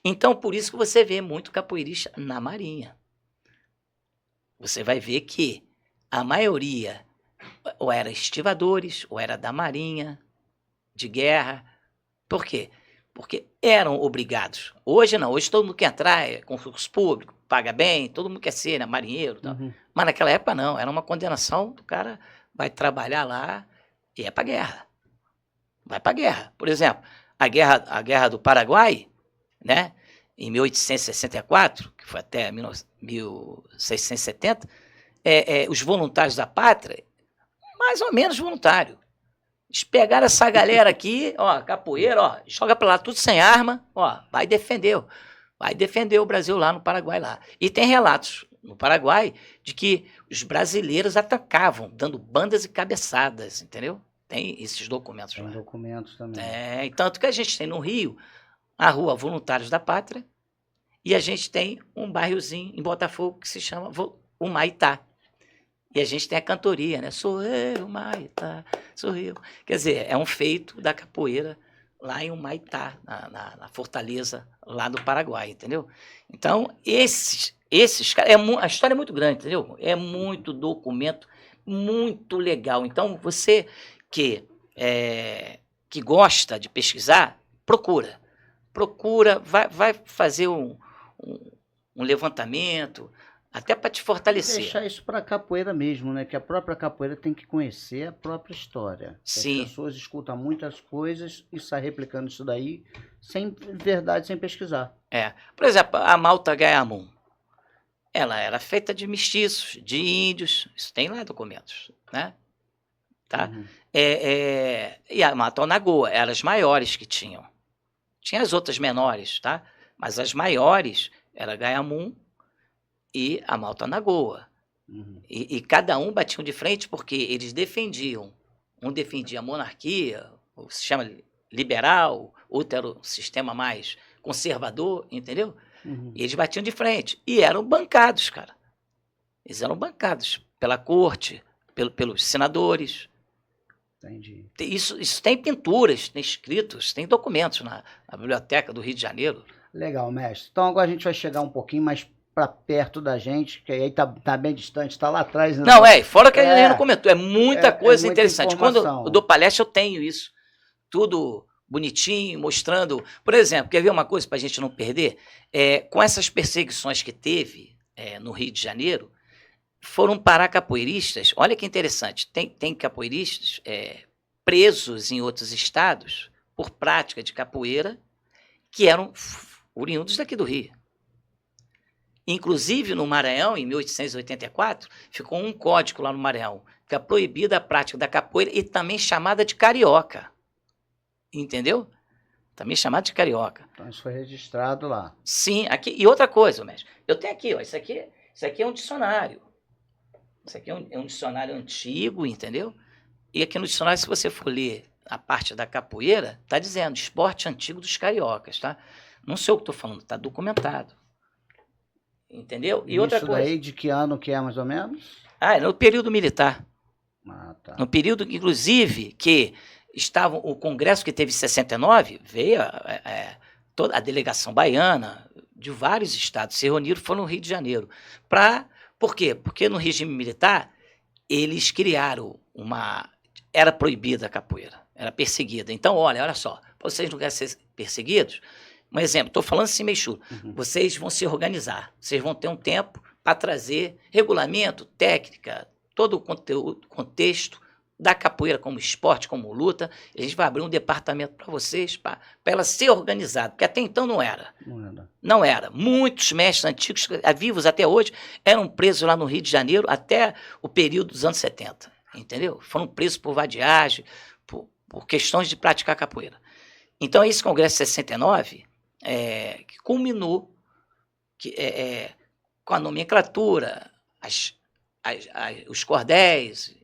Então, por isso que você vê muito capoeirista na Marinha. Você vai ver que a maioria ou era estivadores, ou era da Marinha, de guerra. Por quê? Porque eram obrigados. Hoje não, hoje todo mundo quer entrar, concurso público, paga bem, todo mundo quer ser, né, marinheiro. Tal. Uhum. Mas naquela época não, era uma condenação do cara vai trabalhar lá e é para guerra. Vai para guerra. Por exemplo, a guerra do Paraguai, né? em 1864, que foi até 1670, os voluntários da pátria, mais ou menos voluntário. Eles pegaram essa galera aqui, ó, capoeira, ó, joga pra lá tudo sem arma, ó, vai defender o Brasil lá no Paraguai lá. E tem relatos no Paraguai de que os brasileiros atacavam, dando bandas e cabeçadas, entendeu? Tem esses documentos lá. Tem documentos também. E tanto que a gente tem no Rio a Rua Voluntários da Pátria e a gente tem um bairrozinho em Botafogo que se chama Humaitá. E a gente tem a cantoria, né? Sou eu, Humaitá, sou eu. Quer dizer, é um feito da capoeira lá em Humaitá, na fortaleza lá do Paraguai, entendeu? Então, esses caras, a história é muito grande, entendeu? É muito documento, muito legal. Então, você que gosta de pesquisar, procura, vai fazer um levantamento, até para te fortalecer. Deixar isso para a capoeira mesmo, né? Que a própria capoeira tem que conhecer a própria história. Sim. As pessoas escutam muitas coisas e saem replicando isso daí sem verdade, sem pesquisar. Por exemplo, a malta gaiamum, ela era feita de mestiços, de índios, isso tem lá documentos, né? Tá? Uhum. E a malta onagoa, eram as maiores que tinham. Tinha as outras menores, tá? Mas as maiores era gaiamum e a malta onagoa. Uhum. E cada um batiam de frente porque eles defendiam. Um defendia a monarquia, o sistema liberal, outro era o sistema mais conservador, entendeu? Uhum. E eles batiam de frente. E eram bancados, cara. Eles eram bancados pela corte, pelos senadores. Entendi. Isso tem pinturas, tem escritos, tem documentos na biblioteca do Rio de Janeiro. Legal, mestre. Então agora a gente vai chegar um pouquinho mais para perto da gente, que aí tá bem distante, tá lá atrás. Né? Não, fora que a gente não comentou, é muita coisa muita interessante. informação. Quando eu dou palestra, eu tenho isso. Tudo bonitinho, mostrando. Por exemplo, quer ver uma coisa para a gente não perder? Com essas perseguições que teve no Rio de Janeiro, foram parar capoeiristas. Olha que interessante, tem capoeiristas presos em outros estados por prática de capoeira que eram oriundos daqui do Rio. Inclusive, no Maranhão, em 1884, ficou um código lá no Maranhão, que é proibida a prática da capoeira e também chamada de carioca. Entendeu? Também chamada de carioca. Então isso foi registrado lá. Sim, aqui. E outra coisa, mestre, eu tenho aqui, ó, isso aqui é um dicionário. Isso aqui é um dicionário antigo, entendeu? E aqui no dicionário, se você for ler a parte da capoeira, está dizendo esporte antigo dos cariocas, tá? Não sei o que estou falando, está documentado. Entendeu? E outra coisa. Isso daí de que ano que é, mais ou menos? No período militar. Tá. No período, inclusive, que o Congresso que teve em 69, veio toda a delegação baiana de vários estados, se reuniram, foram no Rio de Janeiro. Por quê? Porque no regime militar, eles criaram era proibida a capoeira, era perseguida. Então, olha só, para vocês não querem ser perseguidos, um exemplo, estou falando assim meio chulo, vocês vão se organizar, vocês vão ter um tempo para trazer regulamento, técnica, todo o conteúdo, contexto da capoeira como esporte, como luta. A gente vai abrir um departamento para vocês, para ela ser organizada, porque até então não era. Não era. Muitos mestres antigos, vivos até hoje, eram presos lá no Rio de Janeiro até o período dos anos 70, entendeu? Foram presos por vadiagem, por questões de praticar capoeira. Então, esse Congresso de 69, que culminou com a nomenclatura, os cordéis,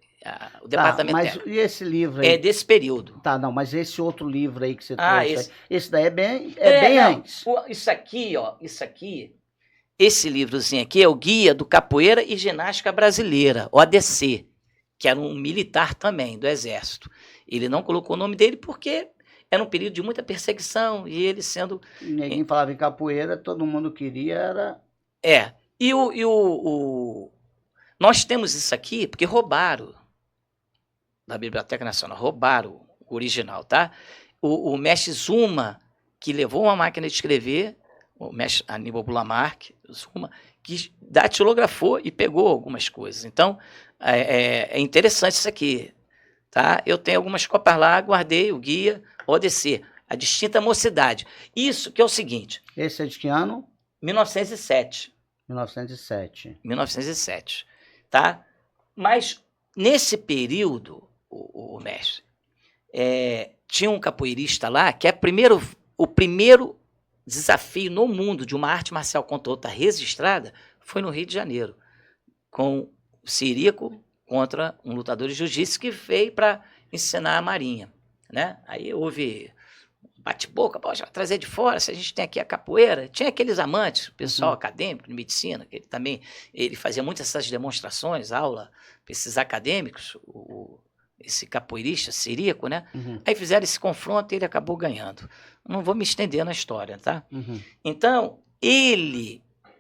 o departamento técnico. E esse livro aí? É desse período. Não, mas esse outro livro aí que você trouxe, esse daí é bem antes. Isso aqui, esse livrozinho aqui é o Guia do Capoeira e Ginástica Brasileira, o ADC, que era um militar também, do Exército. Ele não colocou o nome dele porque era um período de muita perseguição e ele sendo... Ninguém falava em capoeira, todo mundo queria, era... Nós temos isso aqui porque roubaram da Biblioteca Nacional, roubaram o original, tá? O mestre Zuma, que levou uma máquina de escrever, o mestre Aníbal Bulamar, Zuma, que datilografou e pegou algumas coisas. Então, é interessante isso aqui, tá? Eu tenho algumas cópias lá, guardei o guia ODC. A distinta mocidade. Isso que é o seguinte. Esse é de que ano? 1907. 1907. 1907, tá? Mas nesse período, o mestre, tinha um capoeirista lá que o primeiro desafio no mundo de uma arte marcial contra outra registrada foi no Rio de Janeiro, com o Ciríaco contra um lutador de jiu-jitsu que veio para ensinar a Marinha, né? Aí houve bate-boca, pode trazer de fora, se a gente tem aqui a capoeira. Tinha aqueles amantes, o pessoal acadêmico de medicina, que ele fazia muitas essas demonstrações, aula para esses acadêmicos, esse capoeirista siríaco, né? Aí fizeram esse confronto e ele acabou ganhando. Não vou me estender na história, tá? Então,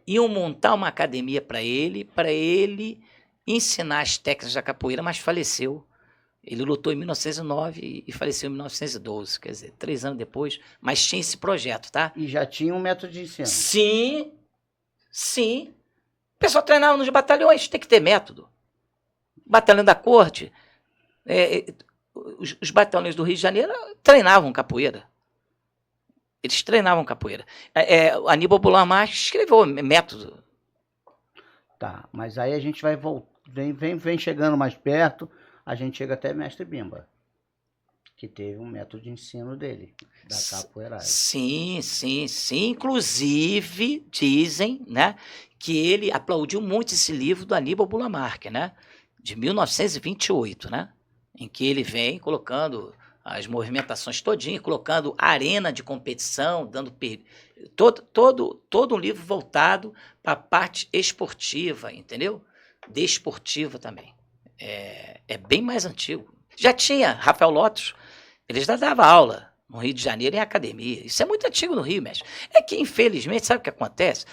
iam montar uma academia para ele ensinar as técnicas da capoeira, mas faleceu. Ele lutou em 1909 e faleceu em 1912, quer dizer, 3 anos depois, mas tinha esse projeto, tá? E já tinha um método de ensino. Sim, sim. O pessoal treinava nos batalhões, tem que ter método. Batalhão da Corte, os batalhões do Rio de Janeiro treinavam capoeira. Eles treinavam capoeira. Aníbal Bulan Marques escreveu método. Tá, mas aí a gente vai vem chegando mais perto, a gente chega até Mestre Bimba, que teve um método de ensino dele, da capoeiragem. Sim, sim, sim. Inclusive, dizem, né, que ele aplaudiu muito esse livro do Aníbal Bulan Marques, né, de 1928, né, em que ele vem colocando as movimentações todinhas, colocando arena de competição, dando todo um livro voltado para a parte esportiva, entendeu? Desportiva também. É bem mais antigo. Já tinha Rafael Lotos, ele já dava aula no Rio de Janeiro em academia. Isso é muito antigo no Rio, mesmo. É que, infelizmente, sabe o que acontece?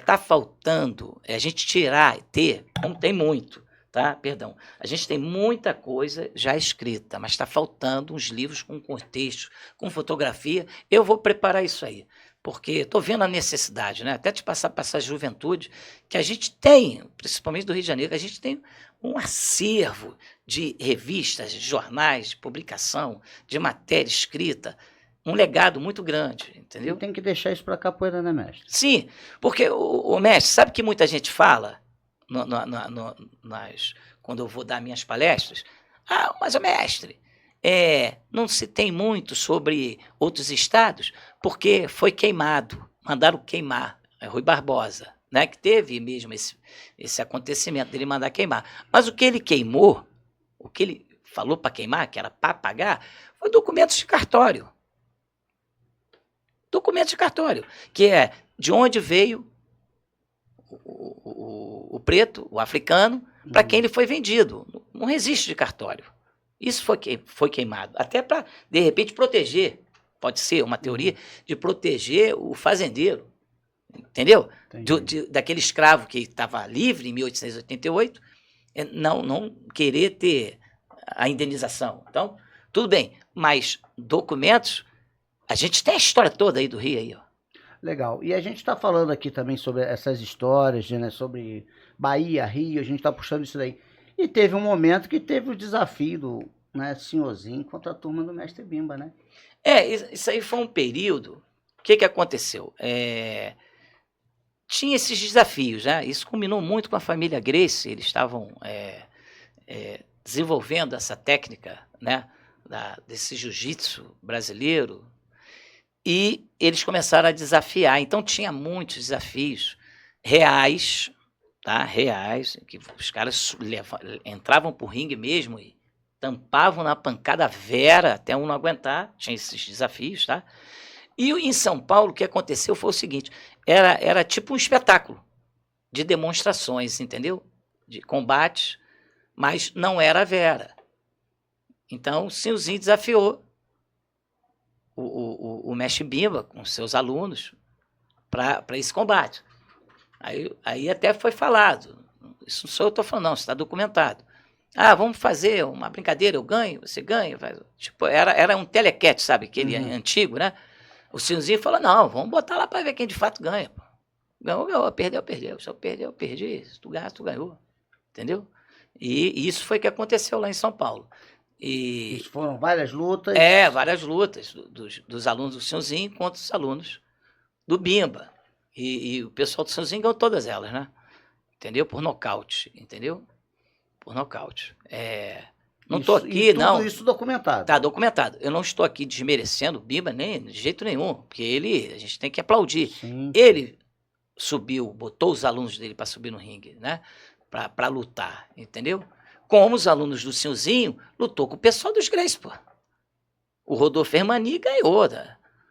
Tá faltando a gente não tem muito, tá? Perdão. A gente tem muita coisa já escrita, mas está faltando uns livros com contexto, com fotografia. Eu vou preparar isso aí, porque estou vendo a necessidade, né? Até te passar para essa juventude, que a gente tem, principalmente do Rio de Janeiro, que a gente tem um acervo de revistas, de jornais, de publicação, de matéria escrita, um legado muito grande, entendeu? E tem que deixar isso para capoeira, né, mestre? Sim, porque o mestre, sabe que muita gente fala, quando eu vou dar minhas palestras? Mas o mestre, não se tem muito sobre outros estados, porque foi queimado, mandaram queimar, Rui Barbosa, né, que teve mesmo esse acontecimento dele mandar queimar. Mas o que ele queimou, o que ele falou para queimar, que era para pagar, foi documentos de cartório. Documentos de cartório, que é de onde veio o preto, o africano, para quem ele foi vendido. Não registro de cartório. Isso foi queimado. Até para, de repente, proteger, pode ser uma teoria, de proteger o fazendeiro. Entendeu? Daquele escravo que estava livre em 1888, não querer ter a indenização. Então, tudo bem, mas documentos, a gente tem a história toda aí do Rio aí, ó. Legal. E a gente está falando aqui também sobre essas histórias, né, sobre Bahia, Rio, a gente está puxando isso daí. E teve um momento que teve o desafio do, né, Senhorzinho contra a turma do Mestre Bimba, né? Isso aí foi um período. O que aconteceu? Tinha esses desafios, né? Isso combinou muito com a família Gracie, eles estavam desenvolvendo essa técnica, né, desse jiu-jitsu brasileiro, e eles começaram a desafiar. Então tinha muitos desafios reais, tá? Reais, que os caras entravam pro ringue mesmo e tampavam na pancada vera até um não aguentar. Tinha esses desafios, tá? E em São Paulo, o que aconteceu foi o seguinte, era tipo um espetáculo de demonstrações, entendeu? De combates, mas não era a vera. Então, o Senhorzinho desafiou o Mestre Bimba com seus alunos para esse combate. Aí até foi falado, isso não sou eu que estou falando, não, isso está documentado. Vamos fazer uma brincadeira, eu ganho, você ganha. Tipo, era um telequete, sabe, aquele antigo, né? O Senhorzinho falou, não, vamos botar lá para ver quem de fato ganha. Pô. Ganhou, perdeu. Se eu perder, eu perdi. Se tu ganhar, tu ganhou. Entendeu? E isso foi o que aconteceu lá em São Paulo. E Isso foram várias lutas. várias lutas dos alunos do Senhorzinho contra os alunos do Bimba. E o pessoal do Senhorzinho ganhou todas elas, né? Entendeu? Por nocaute, entendeu? Por nocaute. Não estou aqui, não. Tudo isso documentado. Está documentado. Eu não estou aqui desmerecendo o Bimba, nem de jeito nenhum, porque a gente tem que aplaudir. Sim. Ele subiu, botou os alunos dele para subir no ringue, né? Para lutar, entendeu? Como os alunos do Senhorzinho lutou com o pessoal dos Grace, pô. O Rodolfo Hermani ganhou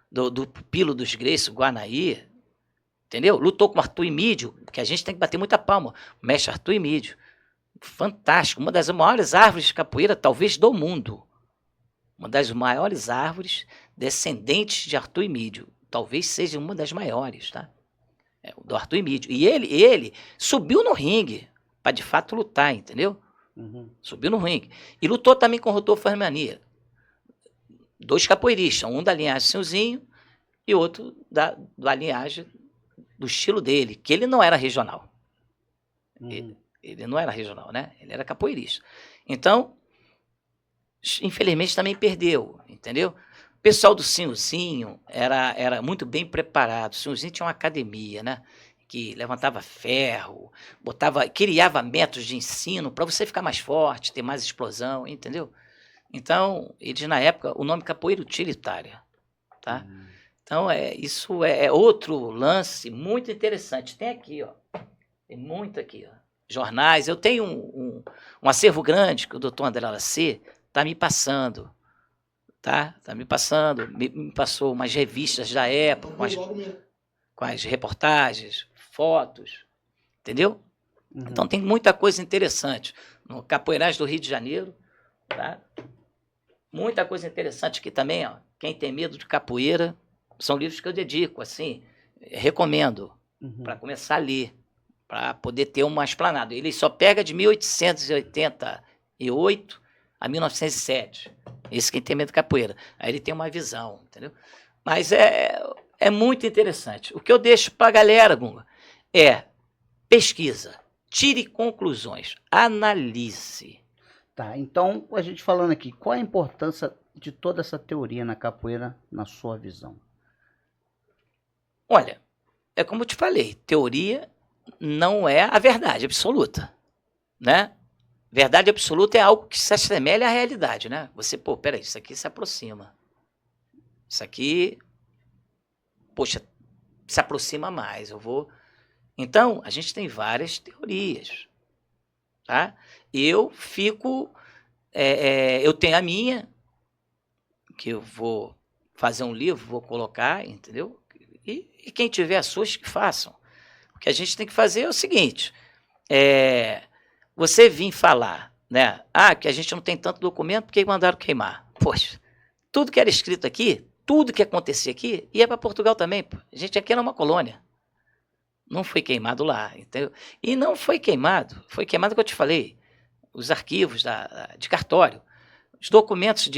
do pupilo dos Grace, o Guanaí, entendeu? Lutou com o Arthur Emídio, que a gente tem que bater muita palma. O mestre Arthur Emídio. Fantástico, uma das maiores árvores de capoeira, talvez, do mundo. Uma das maiores árvores descendentes de Arthur Emídio. Talvez seja uma das maiores, tá? Do Arthur Emídio. E ele subiu no ringue para, de fato, lutar, entendeu? Uhum. Subiu no ringue. E lutou também com o Rodolfo Hermani. 2 capoeiristas, um da linhagem Senhorzinho e outro da linhagem do estilo dele, que ele não era regional. Uhum. Ele não era regional, né? Ele era capoeirista. Então, infelizmente também perdeu, entendeu? O pessoal do Senhorzinho era muito bem preparado. O Senhorzinho tinha uma academia, né? Que levantava ferro, criava métodos de ensino para você ficar mais forte, ter mais explosão, entendeu? Então, eles na época, o nome capoeira utilitária, tá? Então, isso é outro lance muito interessante. Tem aqui, ó. Tem muito aqui, ó. Jornais. Eu tenho um acervo grande que o doutor André Lacê está me passando, tá? Está me passando. Me passou umas revistas da época, com as reportagens, fotos, entendeu? Uhum. Então, tem muita coisa interessante. No Capoeiragem do Rio de Janeiro, tá? Muita coisa interessante aqui também, ó. Quem tem medo de capoeira, são livros que eu dedico, assim, recomendo para começar a ler, para poder ter uma esplanada. Ele só pega de 1888 a 1907. Esse quem tem medo de capoeira. Aí ele tem uma visão, entendeu? Mas é muito interessante. O que eu deixo para a galera, Gunga, é pesquisa, tire conclusões, analise. Tá, então a gente falando aqui, qual a importância de toda essa teoria na capoeira, na sua visão? Olha, é como eu te falei, teoria não é a verdade absoluta, né? Verdade absoluta é algo que se assemelha à realidade, né? Você, peraí, isso aqui se aproxima. Isso aqui, poxa, se aproxima mais, eu vou... Então, a gente tem várias teorias, tá? Eu tenho a minha, que eu vou fazer um livro, vou colocar, entendeu? E quem tiver as suas, que façam. O que a gente tem que fazer é o seguinte, você vir falar, né? Que a gente não tem tanto documento porque mandaram queimar. Poxa, tudo que era escrito aqui, tudo que acontecia aqui, ia para Portugal também. Pô. A gente aqui era uma colônia. Não foi queimado lá, entendeu? E não foi queimado que eu te falei, os arquivos de cartório, os documentos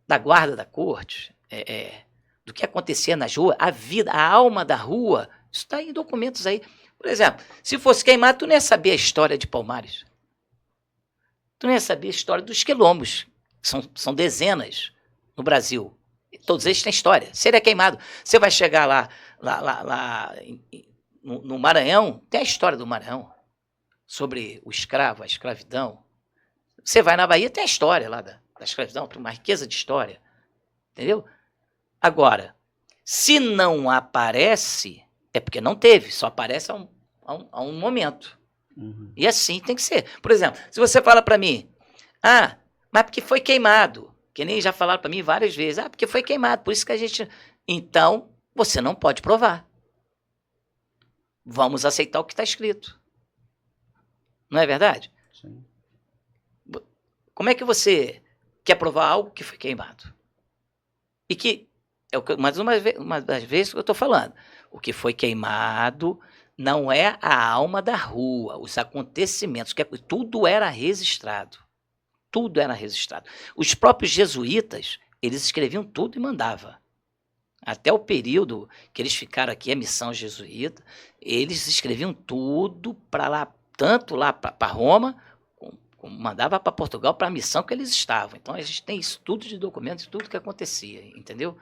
da guarda da corte, do que acontecia nas ruas, a vida, a alma da rua, isso está em documentos aí. Por exemplo, se fosse queimado, tu não ia saber a história de Palmares. Tu não ia saber a história dos quilombos, que são dezenas no Brasil. Todos eles têm história. Seria queimado. Você vai chegar lá no Maranhão, tem a história do Maranhão, sobre o escravo, a escravidão. Você vai na Bahia, tem a história lá da escravidão, tem uma riqueza de história. Entendeu? Agora, se não aparece, é porque não teve, só aparece a um momento. Uhum. E assim tem que ser. Por exemplo, se você fala para mim, mas porque foi queimado, que nem já falaram para mim várias vezes, porque foi queimado, por isso que a gente... Então, você não pode provar. Vamos aceitar o que está escrito. Não é verdade? Sim. Como é que você quer provar algo que foi queimado? E que, mais uma das vezes que eu estou falando, o que foi queimado não é a alma da rua, os acontecimentos, tudo era registrado. Tudo era registrado. Os próprios jesuítas, eles escreviam tudo e mandavam. Até o período que eles ficaram aqui, a missão jesuíta, eles escreviam tudo para lá, tanto lá para Roma, mandava para Portugal para a missão que eles estavam. Então a gente tem estudo de documentos, tudo que acontecia, entendeu?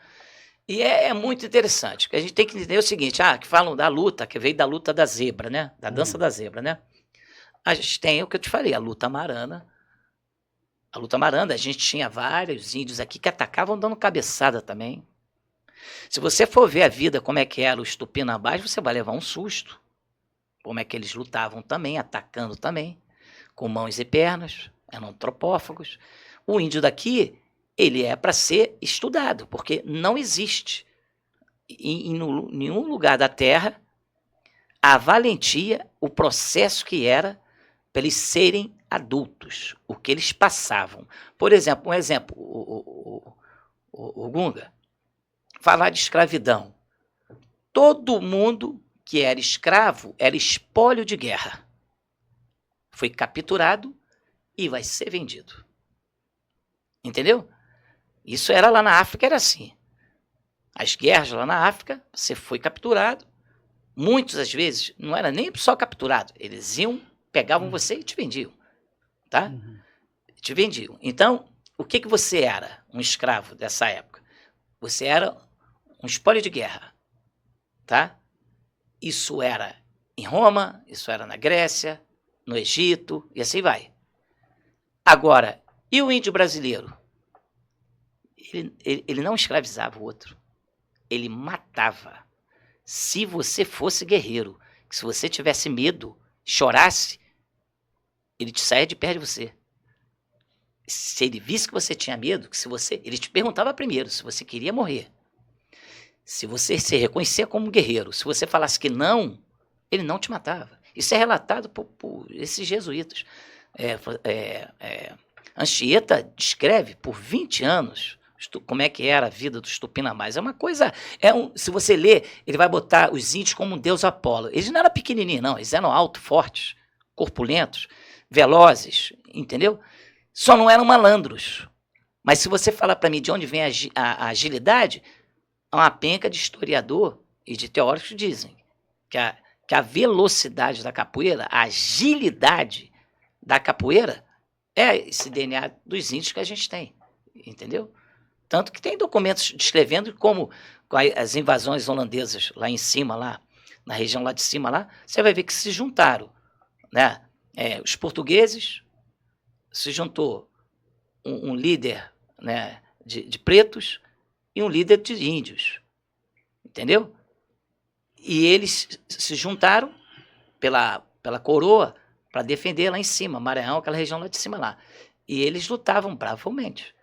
E é muito interessante, porque a gente tem que entender o seguinte, que falam da luta, que veio da luta da zebra, né? Da dança da zebra, né? A gente tem o que eu te falei, a luta amarana. A luta amarana, a gente tinha vários índios aqui que atacavam dando cabeçada também. Se você for ver a vida, como é que era os tupinambás, você vai levar um susto. Como é que eles lutavam também, atacando também, com mãos e pernas, eram antropófagos. O índio daqui, ele é para ser estudado, porque não existe em nenhum lugar da Terra a valentia, o processo que era para eles serem adultos, o que eles passavam. Por exemplo, o Gunga, falar de escravidão. Todo mundo que era escravo era espólio de guerra. Foi capturado e vai ser vendido. Entendeu? Isso era lá na África, era assim. As guerras lá na África, você foi capturado. Muitas das vezes, não era nem só capturado. Eles pegavam você e te vendiam. Tá? Te vendiam. Então, o que você era, um escravo dessa época? Você era um espólio de guerra. Tá? Isso era em Roma, isso era na Grécia, no Egito, e assim vai. Agora, e o índio brasileiro? Ele não escravizava o outro. Ele matava. Se você fosse guerreiro, se você tivesse medo, chorasse, ele te saía de perto de você. Se ele visse que você tinha medo, ele te perguntava primeiro se você queria morrer. Se você se reconhecia como guerreiro, se você falasse que não, ele não te matava. Isso é relatado por esses jesuítas. Anchieta descreve por 20 anos como é que era a vida dos tupinambás. É uma coisa... se você ler, ele vai botar os índios como um deus Apolo. Eles não eram pequenininhos, não. Eles eram altos, fortes, corpulentos, velozes, entendeu? Só não eram malandros. Mas se você falar para mim de onde vem a agilidade, há uma penca de historiador e de teóricos que dizem que a velocidade da capoeira, a agilidade da capoeira, é esse DNA dos índios que a gente tem, entendeu? Tanto que tem documentos descrevendo como com as invasões holandesas lá em cima, lá na região lá de cima, lá, você vai ver que se juntaram, né? Os portugueses, se juntou um líder, né, de pretos e um líder de índios, entendeu? E eles se juntaram pela coroa para defender lá em cima, Maranhão, aquela região lá de cima lá. E eles lutavam bravamente.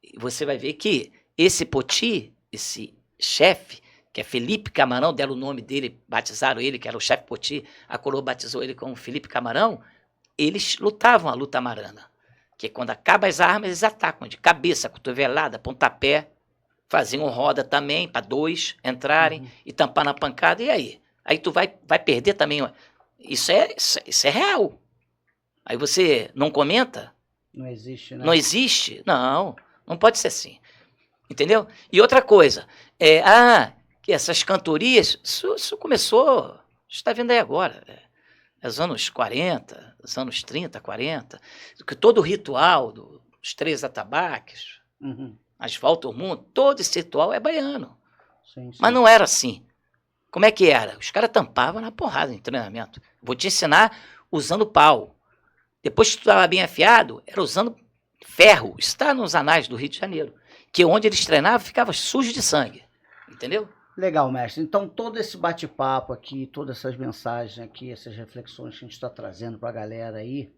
E você vai ver que esse Poti, esse chefe, que é Felipe Camarão, deram o nome dele, batizaram ele, que era o chefe Poti, a coroa batizou ele como Felipe Camarão, eles lutavam a luta amarana. Que quando acabam as armas, eles atacam de cabeça, cotovelada, pontapé, faziam roda também, para 2 entrarem e tampar na pancada, e aí? Aí tu vai perder também. Isso é real. Aí você não comenta? Não existe, né? Não existe? Não pode ser assim. Entendeu? E outra coisa, que essas cantorias, isso começou, está vindo aí agora, nos anos 40, nos anos 30, 40, que todo o ritual dos 3 atabaques, as voltas ao mundo, todo esse ritual é baiano. Sim. Mas não era assim. Como é que era? Os caras tampavam na porrada em treinamento. Vou te ensinar usando pau. Depois que tu estava bem afiado, era usando ferro. Está nos anais do Rio de Janeiro. Que onde eles treinavam ficava sujo de sangue. Entendeu? Legal, mestre. Então, todo esse bate-papo aqui, todas essas mensagens aqui, essas reflexões que a gente está trazendo para a galera aí,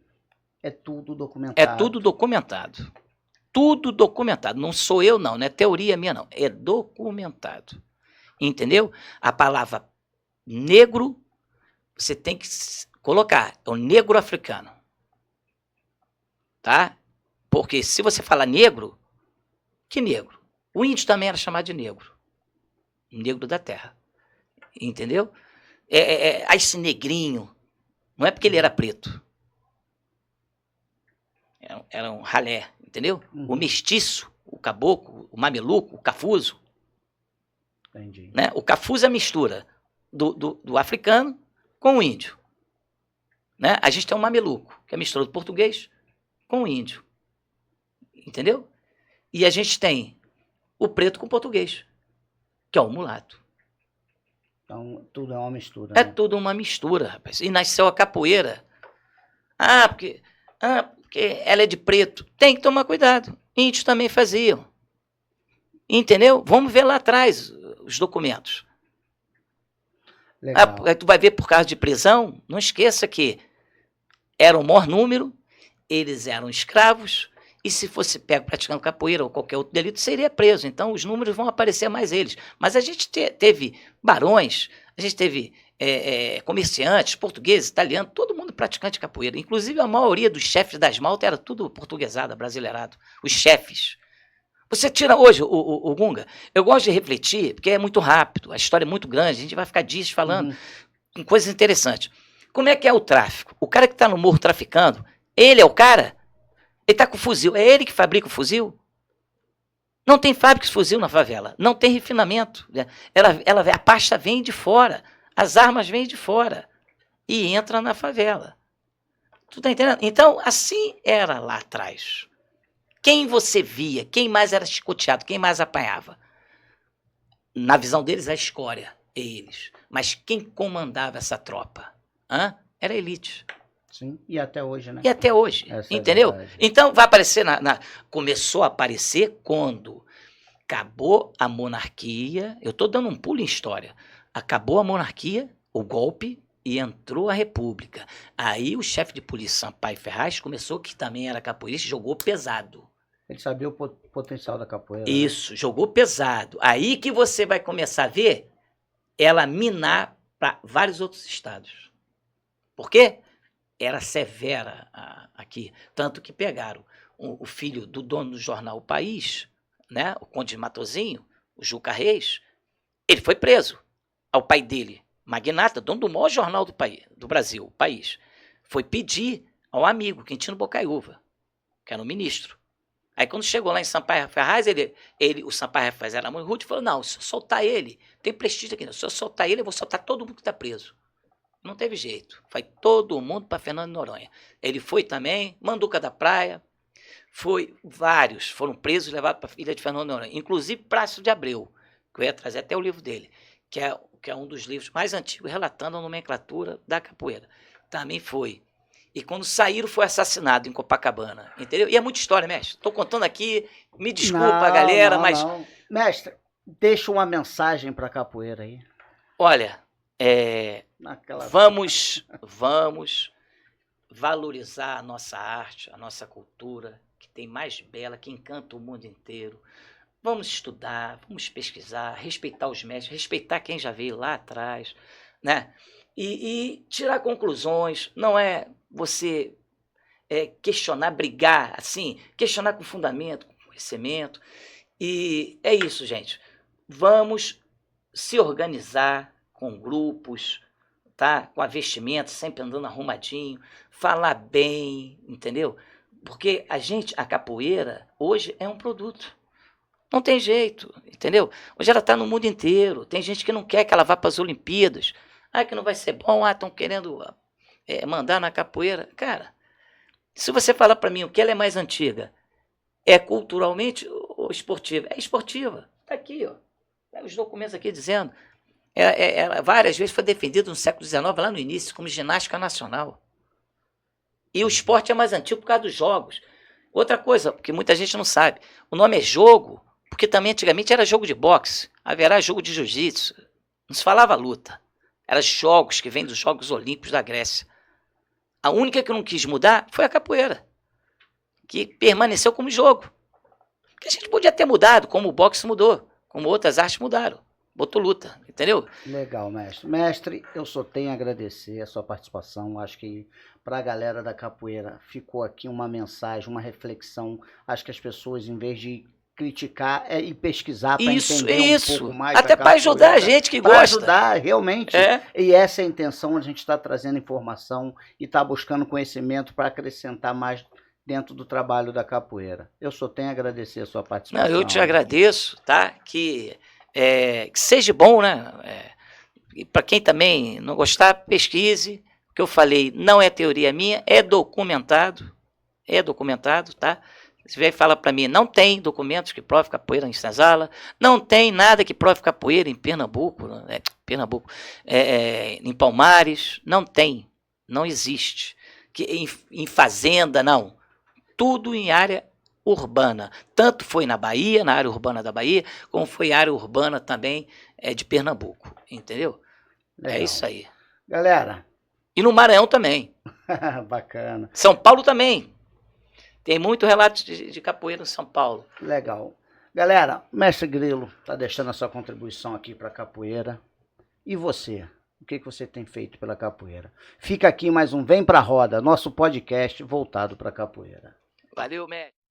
é tudo documentado. É tudo documentado. Tudo documentado. Não sou eu, não é teoria minha, não. É documentado. Entendeu? A palavra negro, você tem que colocar, é o negro africano. Tá? Porque se você falar negro, que negro? O índio também era chamado de negro. Negro da terra. Entendeu? Esse negrinho, não é porque ele era preto. Era um ralé, entendeu? O mestiço, o caboclo, o mameluco, o cafuso. Entendi. Né? O cafuso é a mistura do africano com o índio. Né? A gente tem um mameluco, que é a mistura do português com o índio. Entendeu? E a gente tem o preto com o português, que é o mulato. Então, tudo é uma mistura, É né? tudo uma mistura, rapaz. E nasceu a capoeira. Porque ela é de preto. Tem que tomar cuidado. Índios também faziam. Entendeu? Vamos ver lá atrás os documentos. Legal. Tu vai ver por causa de prisão, não esqueça que era o maior número, eles eram escravos, e se fosse pego praticando capoeira ou qualquer outro delito, seria preso. Então, os números vão aparecer mais eles. Mas a gente teve barões, a gente teve comerciantes, portugueses, italianos, todo mundo praticante de capoeira. Inclusive, a maioria dos chefes das maltas era tudo portuguesado, brasileirado. Os chefes. Você tira hoje o Gunga, eu gosto de refletir, porque é muito rápido, a história é muito grande, a gente vai ficar dias falando com coisas interessantes. Como é que é o tráfico? O cara que está no morro traficando, ele é o cara? Ele está com o fuzil, é ele que fabrica o fuzil? Não tem fábrica de fuzil na favela, não tem refinamento. Né? A pasta vem de fora, as armas vêm de fora e entra na favela. Tu tá entendendo? Então, assim era lá atrás. Quem você via, quem mais era chicoteado, quem mais apanhava? Na visão deles, a escória, eles. Mas quem comandava essa tropa? Era a elite. Sim, e até hoje, né? E até hoje, Essa entendeu? É Então, vai aparecer, começou a aparecer quando acabou a monarquia, eu estou dando um pulo em história, acabou a monarquia, o golpe, e entrou a república. Aí o chefe de polícia, Sampaio Ferraz, começou, que também era capoeirista, jogou pesado. Ele sabia o potencial da capoeira. Isso, né? Jogou pesado. Aí que você vai começar a ver ela minar para vários outros estados. Por quê? Era severa aqui. Tanto que pegaram o filho do dono do jornal O País, né, o Conde de Matozinho, o Juca Reis, ele foi preso. O pai dele, magnata, dono do maior jornal do Brasil, O País, foi pedir ao amigo, Quintino Bocaiúva, que era o ministro. Aí quando chegou lá em Sampaio Ferraz, o Sampaio Ferraz era muito rude e falou, não, se eu soltar ele, tem prestígio aqui, se eu soltar ele, eu vou soltar todo mundo que está preso. Não teve jeito, foi todo mundo para Fernando de Noronha. Ele foi também, Manduca da Praia, vários foram presos e levados para a ilha de Fernando de Noronha, inclusive Plácido de Abreu, que eu ia trazer até o livro dele, que é um dos livros mais antigos relatando a nomenclatura da capoeira. Também foi. E quando saíram, foi assassinado em Copacabana, entendeu? E é muita história, mestre. Estou contando aqui, me desculpa, galera, mas... Não. Mestre, deixa uma mensagem para a capoeira aí. Olha, vamos valorizar a nossa arte, a nossa cultura, que tem mais bela, que encanta o mundo inteiro. Vamos estudar, vamos pesquisar, respeitar os mestres, respeitar quem já veio lá atrás, né? E tirar conclusões, não é você questionar, brigar, assim, questionar com fundamento, com conhecimento. E é isso, gente. Vamos se organizar com grupos, tá? Com a vestimenta, sempre andando arrumadinho, falar bem, entendeu? Porque a capoeira, hoje é um produto. Não tem jeito, entendeu? Hoje ela está no mundo inteiro. Tem gente que não quer que ela vá para as Olimpíadas. Que não vai ser bom. Estão querendo mandar na capoeira. Cara, se você falar para mim o que ela é mais antiga, é culturalmente ou esportiva? É esportiva. Está aqui, ó. Os documentos aqui dizendo. Ela várias vezes foi defendida no século XIX, lá no início, como ginástica nacional. E o esporte é mais antigo por causa dos jogos. Outra coisa, que muita gente não sabe, o nome é jogo, porque também antigamente era jogo de boxe, haverá jogo de jiu-jitsu, não se falava luta. Eram jogos que vêm dos Jogos Olímpicos da Grécia. A única que não quis mudar foi a capoeira, que permaneceu como jogo. Porque a gente podia ter mudado, como o boxe mudou, como outras artes mudaram. Botou luta, entendeu? Legal, mestre. Mestre, eu só tenho a agradecer a sua participação. Acho que para a galera da capoeira ficou aqui uma mensagem, uma reflexão. Acho que as pessoas, em vez de criticar, e pesquisar para entender um pouco mais. Até para ajudar a gente que gosta. Para ajudar, realmente. E essa é a intenção, a gente está trazendo informação e está buscando conhecimento para acrescentar mais dentro do trabalho da capoeira. Eu só tenho a agradecer a sua participação. Não, eu te agradeço, tá? Que seja bom, né? E para quem também não gostar, pesquise. O que eu falei não é teoria minha, é documentado, é documentado, tá? Você vem e fala para mim, não tem documentos que provem capoeira em Senzala, não tem nada que prove capoeira em Pernambuco, em Palmares, não tem, não existe. Em fazenda, não. Tudo em área urbana. Tanto foi na Bahia, na área urbana da Bahia, como foi área urbana também de Pernambuco, entendeu? Legal. É isso aí. Galera. E no Maranhão também. Bacana. São Paulo também. Tem muito relato de capoeira em São Paulo. Legal. Galera, Mestre Grilo está deixando a sua contribuição aqui para a capoeira. E você? O que você tem feito pela capoeira? Fica aqui mais um Vem Pra Roda, nosso podcast voltado para a capoeira. Valeu, mestre.